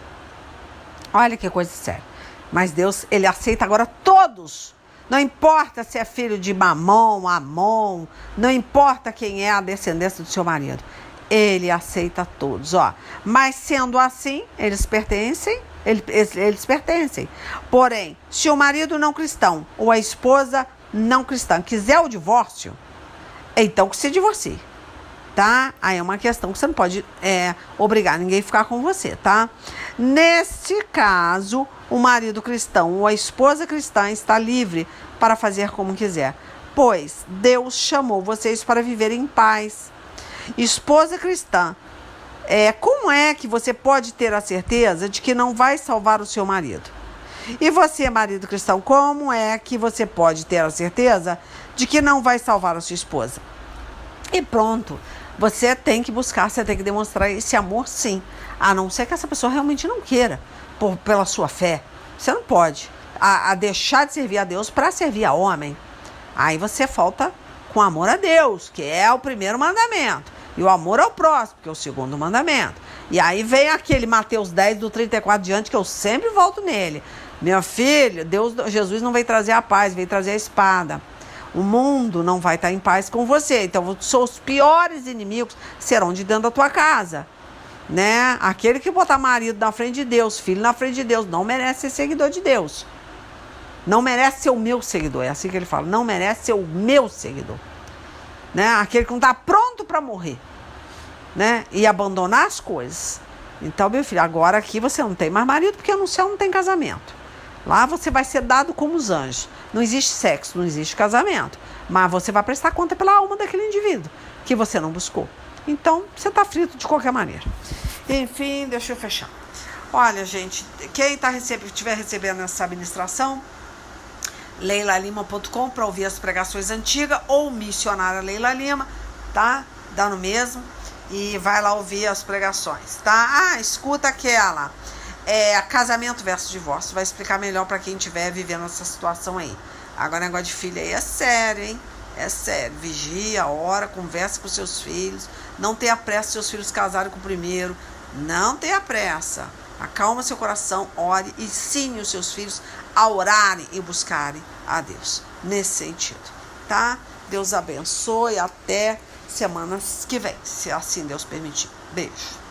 Speaker 1: Olha que coisa séria. Mas Deus, ele aceita agora todos. Não importa se é filho de Mamon, Amon, não importa quem é a descendência do seu marido. Ele aceita todos, ó. Mas sendo assim, eles pertencem. Porém, se o marido não cristão ou a esposa não cristã quiser o divórcio, então que se divorcie. Tá? Aí é uma questão que você não pode obrigar ninguém a ficar com você, tá? Neste caso, o marido cristão ou a esposa cristã está livre para fazer como quiser, pois Deus chamou vocês para viver em paz. Esposa cristã, como é que você pode ter a certeza de que não vai salvar o seu marido? E você, marido cristão, como é que você pode ter a certeza de que não vai salvar a sua esposa? E pronto. Você tem que buscar, você tem que demonstrar esse amor, sim. A não ser que essa pessoa realmente não queira, pela sua fé. Você não pode a deixar de servir a Deus para servir a homem. Aí você falta com amor a Deus, que é o primeiro mandamento. E o amor ao próximo, que é o segundo mandamento. E aí vem aquele Mateus 10, do 34 diante, que eu sempre volto nele. Meu filho, Jesus não veio trazer a paz, veio trazer a espada. O mundo não vai estar em paz com você. Então, os seus piores inimigos serão de dentro da tua casa, né? Aquele que botar marido na frente de Deus, filho na frente de Deus, não merece ser seguidor de Deus. Não merece ser o meu seguidor. É assim que ele fala. Não merece ser o meu seguidor. Né? Aquele que não está pronto para morrer, né? E abandonar as coisas. Então, meu filho, agora aqui você não tem mais marido, porque no céu não tem casamento. Lá você vai ser dado como os anjos. Não existe sexo, não existe casamento. Mas você vai prestar conta pela alma daquele indivíduo que você não buscou. Então, você está frito de qualquer maneira. Enfim, deixa eu fechar. Olha, gente, quem estiver recebendo essa administração,
Speaker 2: leilalima.com para ouvir as pregações antigas, ou missionária Leila Lima, tá? Dá no mesmo. E vai lá ouvir as pregações, tá? Escuta aquela. Casamento versus divórcio. Vai explicar melhor para quem estiver vivendo essa situação aí. Agora, negócio de filho aí é sério, hein? É sério. Vigia, ora, conversa com seus filhos. Não tenha pressa seus filhos casarem com o primeiro. Não tenha pressa. Acalma seu coração, ore e ensine os seus filhos a orarem e buscarem a Deus. Nesse sentido, tá? Deus abençoe. Até semanas que vem, se assim Deus permitir. Beijo.